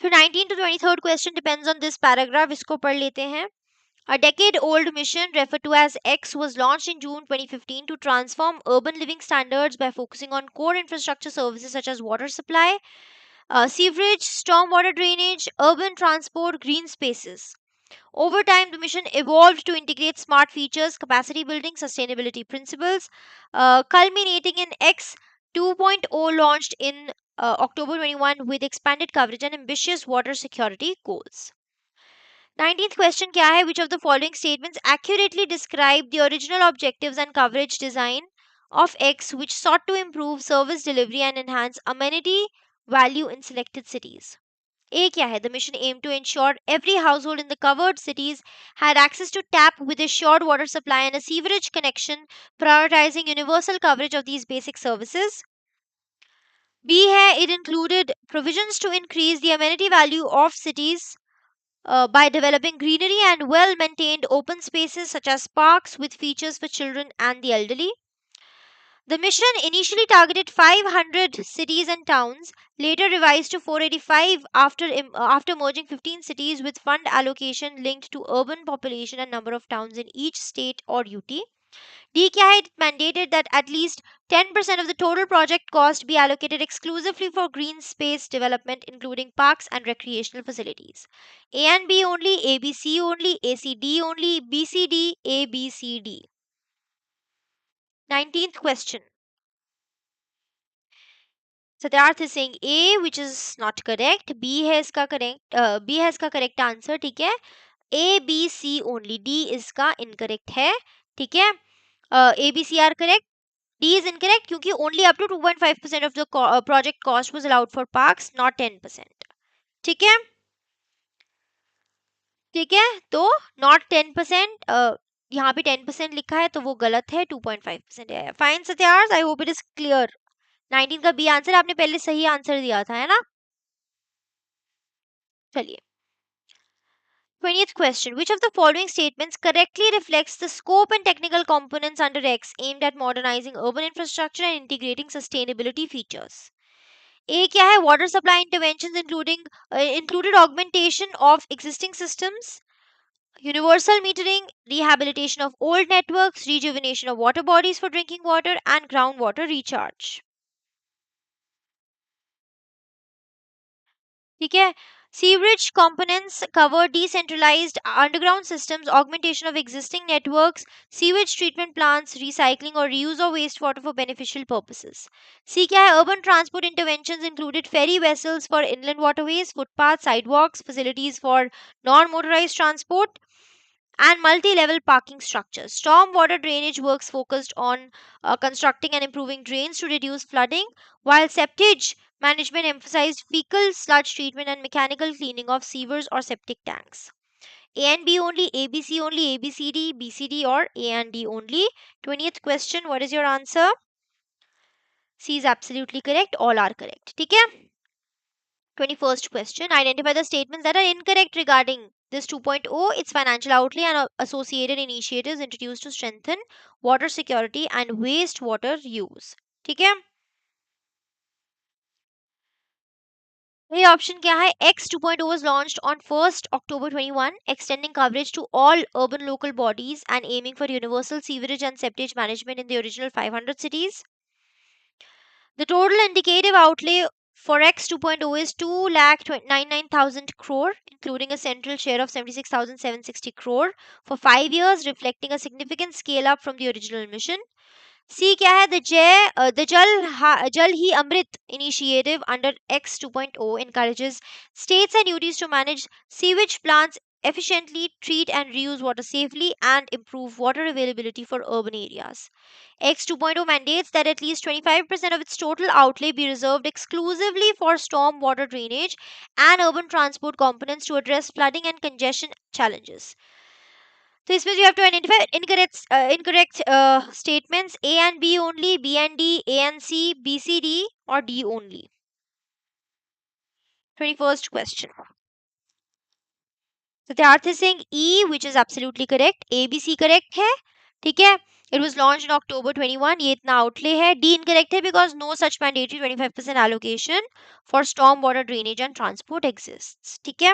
फिर 19 to 23rd question depends on this paragraph. इसको पढ़ लेते हैं. A decade-old mission referred to as X was launched in June 2015 to transform urban living standards by focusing on core infrastructure services such as water supply, sewerage, stormwater drainage, urban transport, green spaces. Over time, the mission evolved to integrate smart features, capacity building, sustainability principles, culminating in X 2.0 launched in October 21 with expanded coverage and ambitious water security goals. 19th question क्या है? Which of the following statements accurately describe the original objectives and coverage design of X, which sought to improve service delivery and enhance amenity value in selected cities? A क्या है? The mission aimed to ensure every household in the covered cities had access to tap with assured water supply and a sewerage connection, prioritizing universal coverage of these basic services. B है, it included provisions to increase the amenity value of cities by developing greenery and well maintained open spaces such as parks with features for children and the elderly. The mission initially targeted 500 cities and towns, later revised to 485 after merging 15 cities with fund allocation linked to urban population and number of towns in each state or UT. D क्या है? It mandated that at least 10% of the total project cost be allocated exclusively for green space development, including parks and recreational facilities. A and B only, A, B, C only, A, C, D only, B, C, D, A, B, C, D. 19th question. Siddharth is saying A, which is not correct. B है इसका correct. B है इसका correct answer. ठीक है. A, B, C only. D इसका incorrect है. ठीक है. A, B, C are correct. D is incorrect क्योंकि only up to 2.5% of the project cost was allowed for parks, not 10%. ठीक है. ठीक है, तो not 10%, यहाँ पे 10% लिखा है तो वो गलत है, 2.5% है. Fine Satyarth, I hope it is clear. 19 का बी आंसर, आपने पहले सही आंसर दिया था, है ना? चलिए. 20th question. Which of the following statements correctly reflects the scope and technical components under X aimed at modernizing urban infrastructure and integrating sustainability features? A क्या है? Water supply interventions included augmentation of existing systems, universal metering, rehabilitation of old networks, rejuvenation of water bodies for drinking water, and groundwater recharge. ठीक है. Sewerage components cover decentralized underground systems, augmentation of existing networks, sewage treatment plants, recycling or reuse of wastewater for beneficial purposes. C क्या है? Urban transport interventions included ferry vessels for inland waterways, footpaths, sidewalks, facilities for non-motorized transport, and multi-level parking structures. Stormwater drainage works focused on constructing and improving drains to reduce flooding, while septage management emphasized fecal sludge treatment and mechanical cleaning of sewers or septic tanks. A and B only, ABC only, ABCD, BCD, or A and D only. 20th question, what is your answer? C is absolutely correct. All are correct. ठीक है? 21st question, identify the statements that are incorrect regarding this 2.0, its financial outlay and associated initiatives introduced to strengthen water security and wastewater use. ठीक है? ये option क्या है? X 2.0 was launched on 1st October 21, extending coverage to all urban local bodies and aiming for universal sewerage and septage management in the original 500 cities. The total indicative outlay for X 2.0 is 2,99,000 crore, including a central share of 76,760 crore for 5 years, reflecting a significant scale up from the original mission. C क्या है? The Jal Hi Amrit initiative under X 2.0 encourages states and UTs to manage sewage plants efficiently, treat and reuse water safely, and improve water availability for urban areas. X 2.0 mandates that at least 25% of its total outlay be reserved exclusively for storm water drainage and urban transport components to address flooding and congestion challenges. So this means you have to identify incorrect statements: A and B only, B and D, A and C, B, C, D, or D only. 21st question. Siddharth is saying E, which is absolutely correct. A, B, C correct है. ठीक है? It was launched in October 21. ये इतना outlay है. D incorrect है because no such mandatory 25% allocation for storm water drainage and transport exists. ठीक है?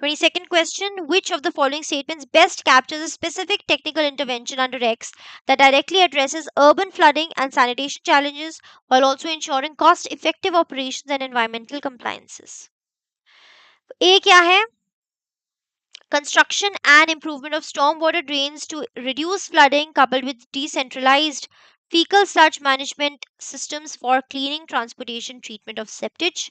22nd question, which of the following statements best captures a specific technical intervention under X that directly addresses urban flooding and sanitation challenges while also ensuring cost effective operations and environmental compliances? A क्या है? Construction and improvement of stormwater drains to reduce flooding coupled with decentralized fecal sludge management systems for cleaning, transportation, treatment of septage.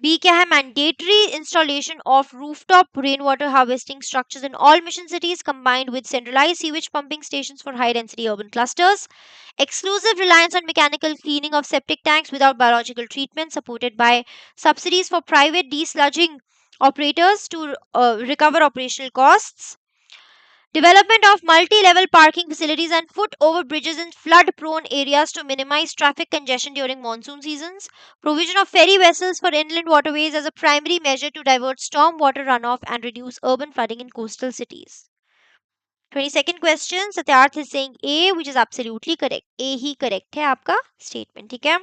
B क्या है? Mandatory installation of rooftop rainwater harvesting structures in all mission cities combined with centralized sewage pumping stations for high density urban clusters. Exclusive reliance on mechanical cleaning of septic tanks without biological treatment, supported by subsidies for private desludging operators to recover operational costs. Development of multi-level parking facilities and foot over bridges in flood-prone areas to minimize traffic congestion during monsoon seasons. Provision of ferry vessels for inland waterways as a primary measure to divert storm water runoff and reduce urban flooding in coastal cities. 22nd question, Satyarth is saying A, which is absolutely correct. A he correct है आपका statement, ठीक है?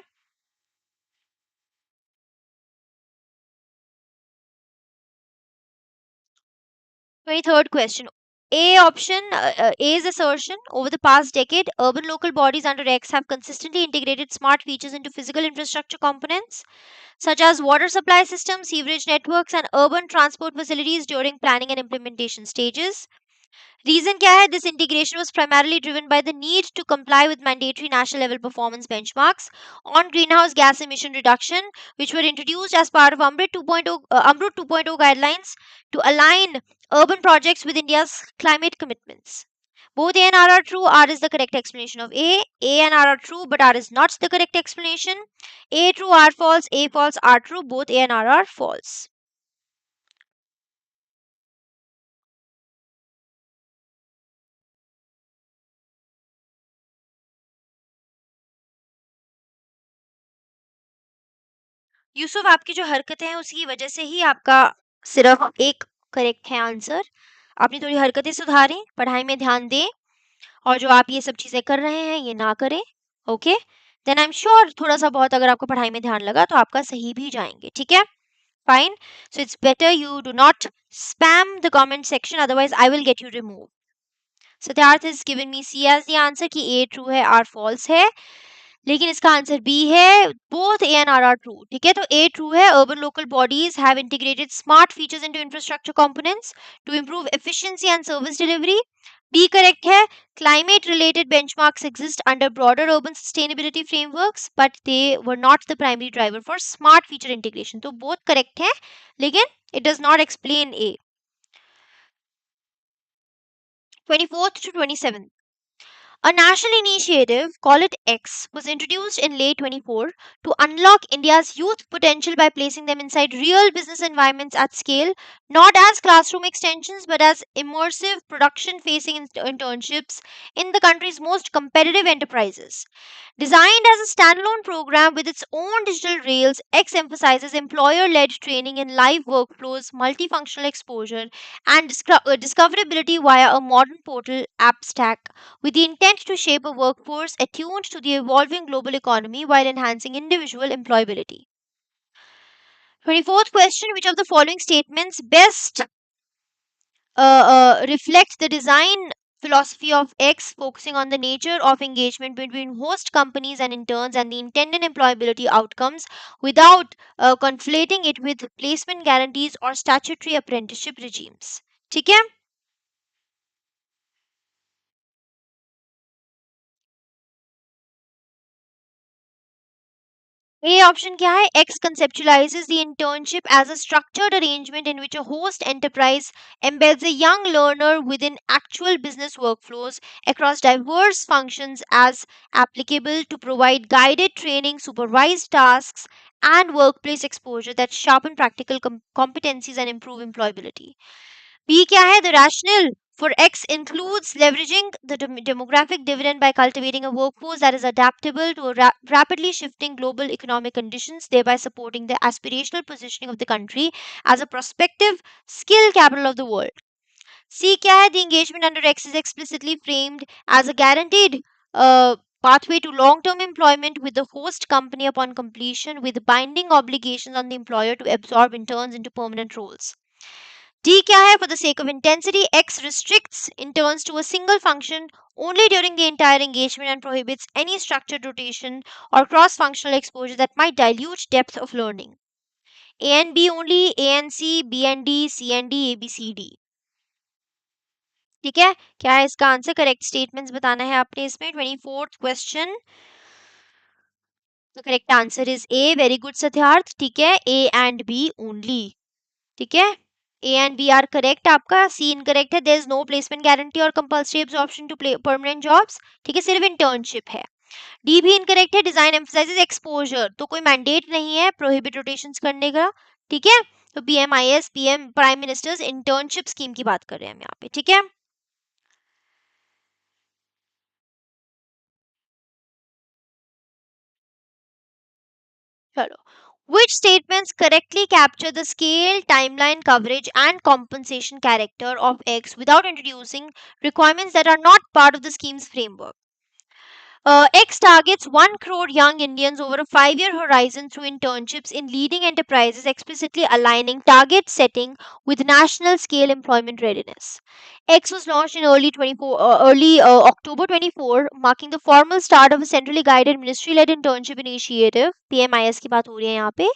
23rd question. A option, A's assertion: over the past decade, urban local bodies under X have consistently integrated smart features into physical infrastructure components such as water supply systems, sewerage networks, and urban transport facilities during planning and implementation stages. Reason क्या है? This integration was primarily driven by the need to comply with mandatory national level performance benchmarks on greenhouse gas emission reduction, which were introduced as part of Amrut 2.0 guidelines to align urban projects with India's climate commitments. Both A and R are true. R is the correct explanation of A. A and R are true, but R is not the correct explanation. A true, R false. A false, R true. Both A and R are false. Yusuf, आपकी जो हरकतें हैं उसकी वजह से ही आपका सिर्फ एक करेक्ट है आंसर. अपनी थोड़ी हरकतें सुधारें, पढ़ाई में ध्यान दें, और जो आप ये सब चीज़ें कर रहे हैं ये ना करें. Okay, then I am sure थोड़ा सा बहुत अगर आपको पढ़ाई में ध्यान लगा तो आपका सही भी जाएंगे. ठीक है, fine. So it's better you do not spam the comment section, otherwise I will get you removed. Siddharth is given me C as the answer कि A true है, R false है, लेकिन इसका आंसर बी है. Both A and R are true. ठीक है, तो A true है. Urban local bodies have integrated smart features into infrastructure components to improve efficiency and service delivery. B correct है. Climate related benchmarks exist under broader urban sustainability frameworks, but they were not the primary driver for smart feature integration. तो both correct है, लेकिन it does not explain A. 24th to 27th. A national initiative, call it X, was introduced in late 24 to unlock India's youth potential by placing them inside real business environments at scale, not as classroom extensions but as immersive production facing internships in the country's most competitive enterprises. Designed as a standalone program with its own digital rails, X emphasizes employer led training in live workflows, multifunctional exposure, and discoverability via a modern portal app stack, with the intent to shape a workforce attuned to the evolving global economy while enhancing individual employability. 24th question: which of the following statements best reflect the design philosophy of X, focusing on the nature of engagement between host companies and interns and the intended employability outcomes without conflating it with placement guarantees or statutory apprenticeship regimes? ठीक है? A option क्या है? X conceptualizes the internship as a structured arrangement in which a host enterprise embeds a young learner within actual business workflows across diverse functions as applicable to provide guided training, supervised tasks, and workplace exposure that sharpen practical competencies and improve employability. B क्या है? The rationale for X includes leveraging the demographic dividend by cultivating a workforce that is adaptable to rapidly shifting global economic conditions, thereby supporting the aspirational positioning of the country as a prospective skill capital of the world. C क्या है? The engagement under X is explicitly framed as a guaranteed pathway to long-term employment with the host company upon completion, with binding obligations on the employer to absorb interns into permanent roles. D क्या है? For the sake of intensity, X restricts interns to a single function only during the entire engagement and prohibits any structured rotation or cross-functional exposure that might dilute depth of learning. A and B only, A and C, B and D, C and D, A, B, C, D. ठीक है? क्या है इसका answer? Correct statements बताना है आपने इसमें. 24th question. The correct answer is A. Very good, Satyarth. ठीक है? A and B only. ठीक है? A and B are correct. आपका सी इनकरेक्ट है. There is no placement guarantee और compulsory absorption to permanent jobs. ठीक है, सिर्फ इंटर्नशिप है. डी भी इनकरेक्ट है. डिजाइन एम्फसाइजेस एक्सपोजर, तो कोई मैंडेट नहीं है प्रोहिबिट रोटेशंस करने का. ठीक है, तो PMIS PM prime minister's internship scheme की बात कर रहे हैं हम यहाँ पे. ठीक है, चलो. Which statements correctly capture the scale, timeline, coverage, and compensation character of X without introducing requirements that are not part of the scheme's framework? X targets 1 crore young Indians over a 5-year horizon through internships in leading enterprises, explicitly aligning target setting with national scale employment readiness. X was launched in early October 24, marking the formal start of a centrally guided ministry-led internship initiative. PMIS की बात हो रही है यहाँ पे.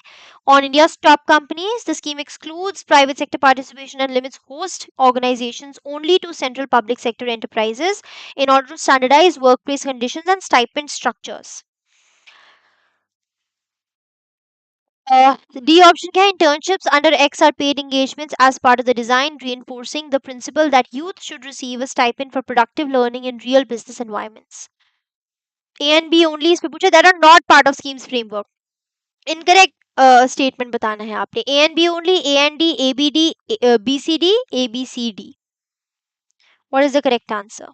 On India's top companies, the scheme excludes private sector participation and limits host organizations only to central public sector enterprises in order to standardize workplace conditions and stipend structures. The D option क्या है? Internships under X are paid engagements as part of the design, reinforcing the principle that youth should receive a stipend for productive learning in real business environments. A and B only इसमें पूछा that are not part of scheme's framework. Incorrect statement बताना है आपने. A and B only, A and D, A B D, B C D, A B C D. What is the correct answer?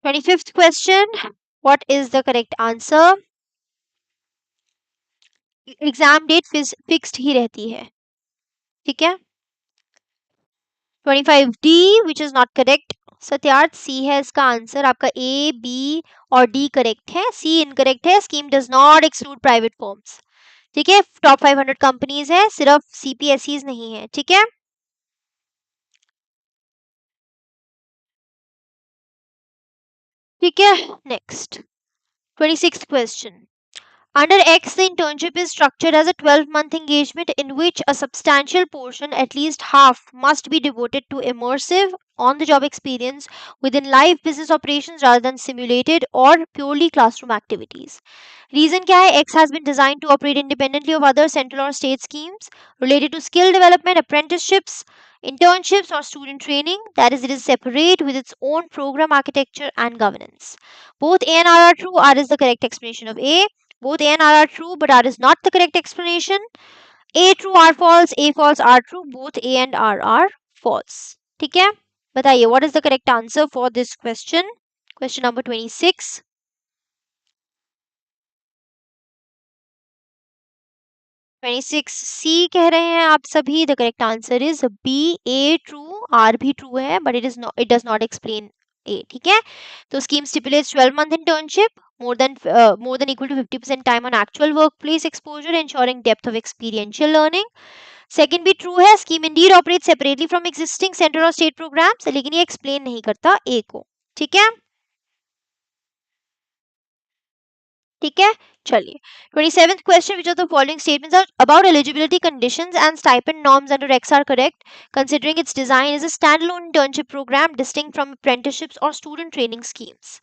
25th question. What is the correct answer? Exam date fixed ही रहती है. ठीक है. 25D which is not correct. Satyarth सी है इसका answer. आपका A B और D correct है. सी इनकरेक्ट है. Scheme does not exclude private firms. ठीक है, टॉप 500 कंपनीज है, सिर्फ सीपीएसईज नहीं है. ठीक है, ठीक है. Next 26th question. Under X, the internship is structured as a 12-month engagement in which a substantial portion, at least half, must be devoted to immersive, on the job experience within live business operations rather than simulated or purely classroom activities. Reason क्या है? X has been designed to operate independently of other central or state schemes related to skill development, apprenticeships, internships, or student training. That is, it is separate with its own program architecture and governance. Both A and R are true. R is the correct explanation of A. Both A and R are true, but R is not the correct explanation. A true, R false, A false, R true. Both A and R are false. ठीक है? बताइए, what is the correct answer for this question? Question number 26. 26C कह रहे हैं आप सभी. The correct answer is B, A true. R भी true है, but it does not explain A. ठीक है, तो scheme stipulates 12-month internship, more than equal to 50% time on actual workplace exposure, ensuring depth of experiential learning. Second भी true है, scheme Indeed operate separately from existing central और state programmes, लेकिन ये explain नहीं करता ए को. ठीक है, ठीक है. चलिए, 27th question, which of the following statements are about eligibility conditions and stipend norms under X are correct, considering its design is a standalone internship program distinct from apprenticeships or student training schemes.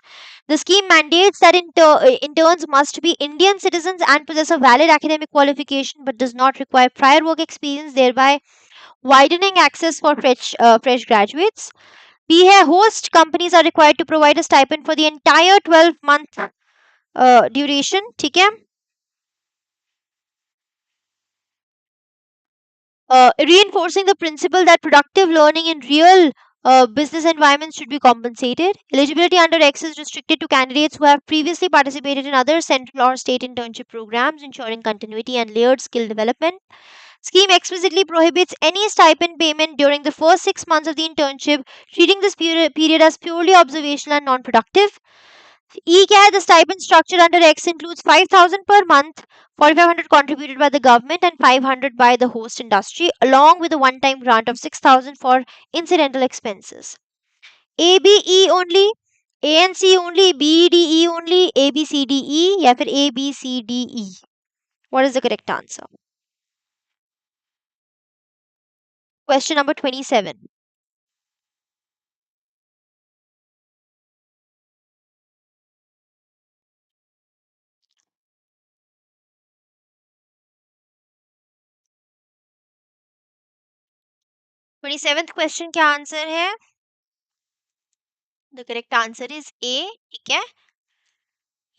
The scheme mandates that interns must be Indian citizens and possess a valid academic qualification, but does not require prior work experience, thereby widening access for fresh graduates. B है, host companies are required to provide a stipend for the entire 12-month duration. ठीक है, reinforcing the principle that productive learning in real business environments should be compensated. Eligibility under X is restricted to candidates who have previously participated in other central or state internship programs, ensuring continuity and layered skill development. Scheme explicitly prohibits any stipend payment during the first 6 months of the internship, treating this period as purely observational and non-productive. E क्या है? The stipend structure under X includes 5,000 per month, 4,500 contributed by the government and 500 by the host industry, along with a one-time grant of 6,000 for incidental expenses. A, B, E only, A and C only, B, D, E only, A, B, C, D, E, या फिर A, B, C, D, E. What is the correct answer? Question number 27. 27th question क्या answer है? The correct answer is A. ठीक है,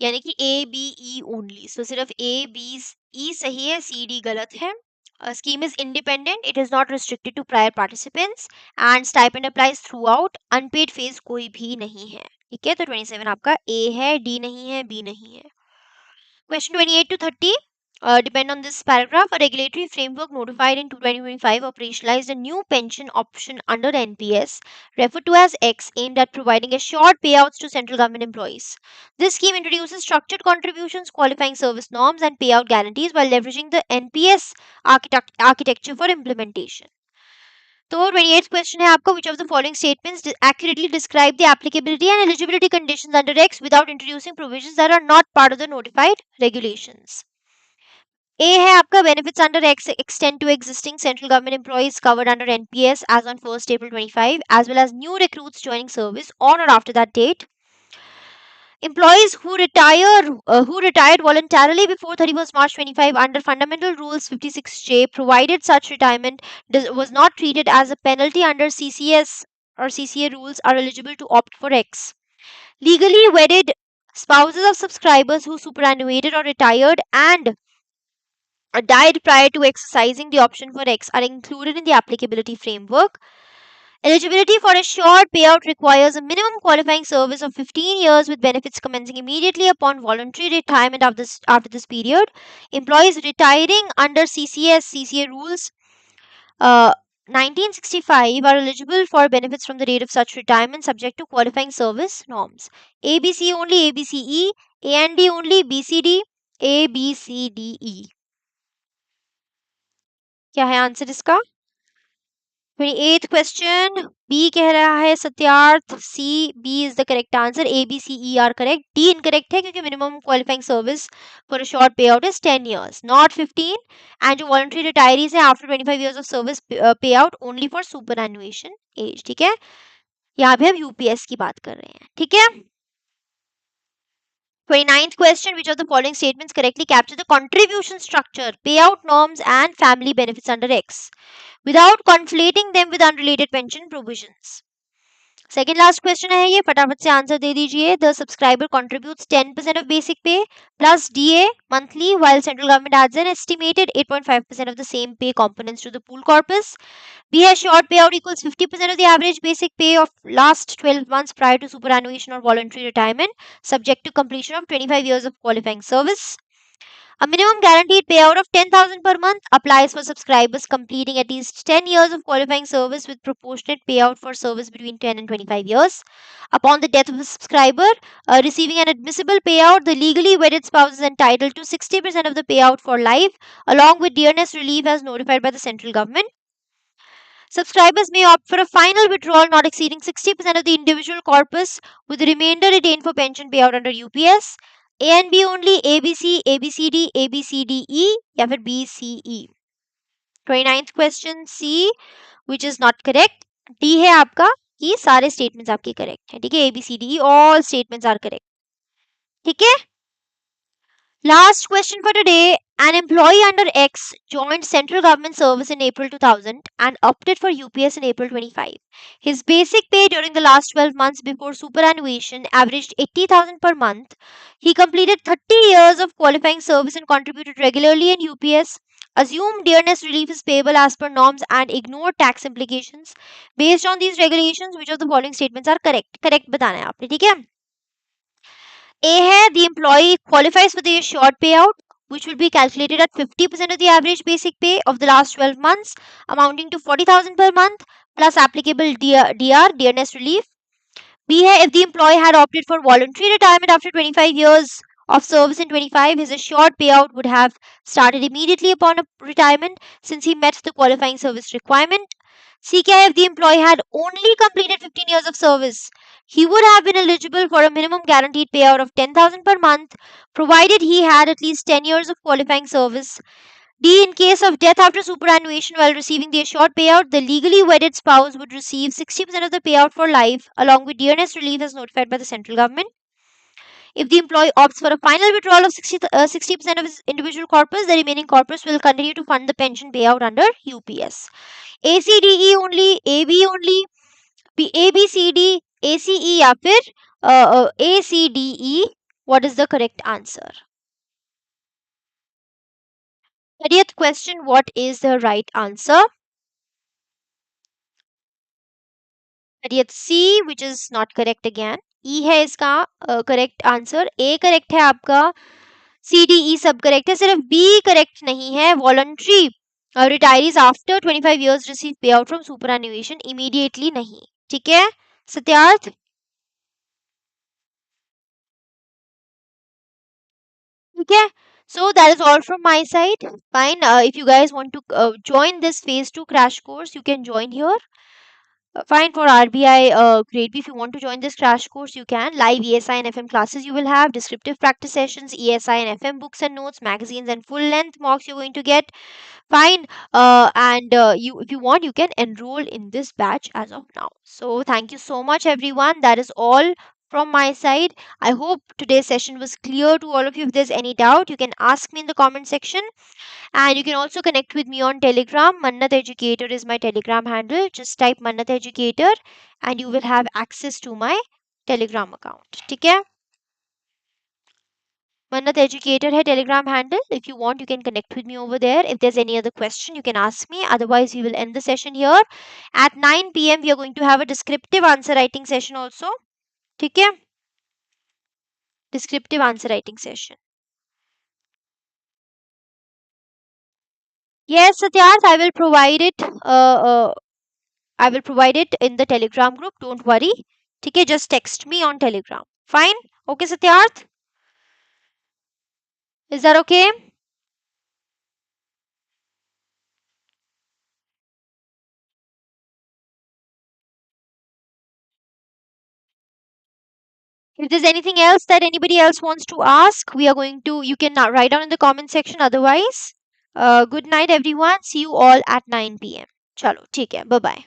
यानी कि A B E only. सो सिर्फ A B E सही है, सी डी गलत है. Scheme is independent, it is not restricted to prior participants and stipend applies throughout. Unpaid phase कोई भी नहीं है. ठीक है, तो 27 आपका A है, D नहीं है, B नहीं है. Question 28 to 30 depend on this paragraph. A regulatory framework notified in 2025 operationalized a new pension option under NPS, referred to as X, aimed at providing assured payouts to central government employees. This scheme introduces structured contributions, qualifying service norms, and payout guarantees while leveraging the NPS architecture for implementation. तो 28th question है आपका, which of the following statements accurately describe the applicability and eligibility conditions under X without introducing provisions that are not part of the notified regulations. A है आपका, benefits under X extend to existing central government employees covered under NPS as on 1st April 25, as well as new recruits joining service on or after that date. Employees who retired voluntarily before 31st March 25 under Fundamental Rules 56J, provided such retirement was not treated as a penalty under CCS or CCA rules, are eligible to opt for X. Legally wedded spouses of subscribers who superannuated or retired and died prior to exercising the option for X are included in the applicability framework. Eligibility for assured payout requires a minimum qualifying service of 15 years with benefits commencing immediately upon voluntary retirement after this period. Employees retiring under CCA rules 1965 are eligible for benefits from the date of such retirement subject to qualifying service norms. ABC only, ABCE, A and D only, BCD, ABCDE. क्या है answer इसका? 28th question. B कह रहा है Satyarth, C, B is the correct answer. A, B, C, E are correct. D incorrect है क्योंकि minimum qualifying service for a short payout is 10 years, not 15. And जो voluntary retirees है after 25 years of service payout only for superannuation age. ठीक है, यहाँ पे हम UPS की बात कर रहे हैं. ठीक है. 29th question. Which of the following statements correctly capture the contribution structure, payout norms, and family benefits under X without conflating them with unrelated pension provisions? Second last question है ये, फटाफट से आंसर दे दीजिए. The subscriber contributes 10% of basic pay plus DA monthly while central government adds an estimated 8.5% of the same pay components to the pool corpus. B has short payout equals 50% of the average basic pay of last 12 months prior to superannuation or voluntary retirement, subject to completion of 25 years of qualifying service. A minimum guaranteed payout of 10,000 per month applies for subscribers completing at least 10 years of qualifying service with proportionate payout for service between 10 and 25 years. Upon the death of a subscriber receiving an admissible payout, the legally wedded spouse is entitled to 60% of the payout for life, along with dearness relief as notified by the central government. Subscribers may opt for a final withdrawal not exceeding 60% of the individual corpus, with the remainder retained for pension payout under UPS. A and B only, ABC, ABCD, ABCDE, या फिर BCE. 29th question C, which is not correct. D है आपका कि सारे statements आपके correct हैं. ठीक है, ABCDE all statements are correct. ठीक है. Last question for today. An employee under X joined central government service in April 2000 and opted for UPS in April 25. His basic pay during the last 12 months before superannuation averaged 80,000 per month. He completed 30 years of qualifying service and contributed regularly in UPS. Assume dearness relief is payable as per norms and ignore tax implications. Based on these regulations, which of the following statements are correct? Correct बताना है आपने. ठीक है. A है the employee qualifies for the assured payout, which will be calculated at 50% of the average basic pay of the last 12 months, amounting to 40,000 per month, plus applicable dearness relief. B है if the employee had opted for voluntary retirement after 25 years of service in 25, his assured payout would have started immediately upon retirement since he met the qualifying service requirement. C क्या है if the employee had only completed 15 years of service, he would have been eligible for a minimum guaranteed payout of 10,000 per month, provided he had at least 10 years of qualifying service. D. In case of death after superannuation while receiving the assured payout, the legally wedded spouse would receive 60% of the payout for life, along with dearness relief as notified by the central government. If the employee opts for a final withdrawal of 60% of his individual corpus, the remaining corpus will continue to fund the pension payout under UPS. ACDE only, AB only, ABCD, ACE या फिर ACDE. What is the correct answer? 30th question. What is the right answer? 30th C, which is not correct again. E है इसका correct answer. A correct है आपका. C, D, E सब correct है. सिर्फ B correct नहीं है. Voluntary retirees after 25 years receive payout from superannuation immediately नहीं. ठीक है सत्यार्थ? ठीक है. So that is all from my side. Fine. If you guys want to join this phase 2 crash course, you can join here. Fine, for RBI grade B, if you want to join this crash course, you can. Live ESI and FM classes you will have, descriptive practice sessions, ESI and FM books and notes, magazines and full length mocks you're going to get. Fine. And you, if you want, you can enroll in this batch as of now. So thank you so much, everyone. That is all from my side. I hope today's session was clear to all of you. If there's any doubt, you can ask me in the comment section. And you can also connect with me on Telegram. Mannat Educator is my Telegram handle. Just type Mannat Educator and you will have access to my Telegram account. ठीक है? Mannat Educator है Telegram handle. If you want, you can connect with me over there. If there's any other question, you can ask me. Otherwise, we will end the session here. At 9 p.m., we are going to have a descriptive answer writing session also. ठीक है? Descriptive answer writing session. Yes, Satyarth, I will provide it. I will provide it in the Telegram group. Don't worry. ठीक है, just text me on Telegram. Fine? Okay, Satyarth? Is that okay? If there's anything else that anybody else wants to ask, we are going to, you can now write down in the comment section. Otherwise, good night, everyone. See you all at 9 p.m. Chalo, take care. Bye bye.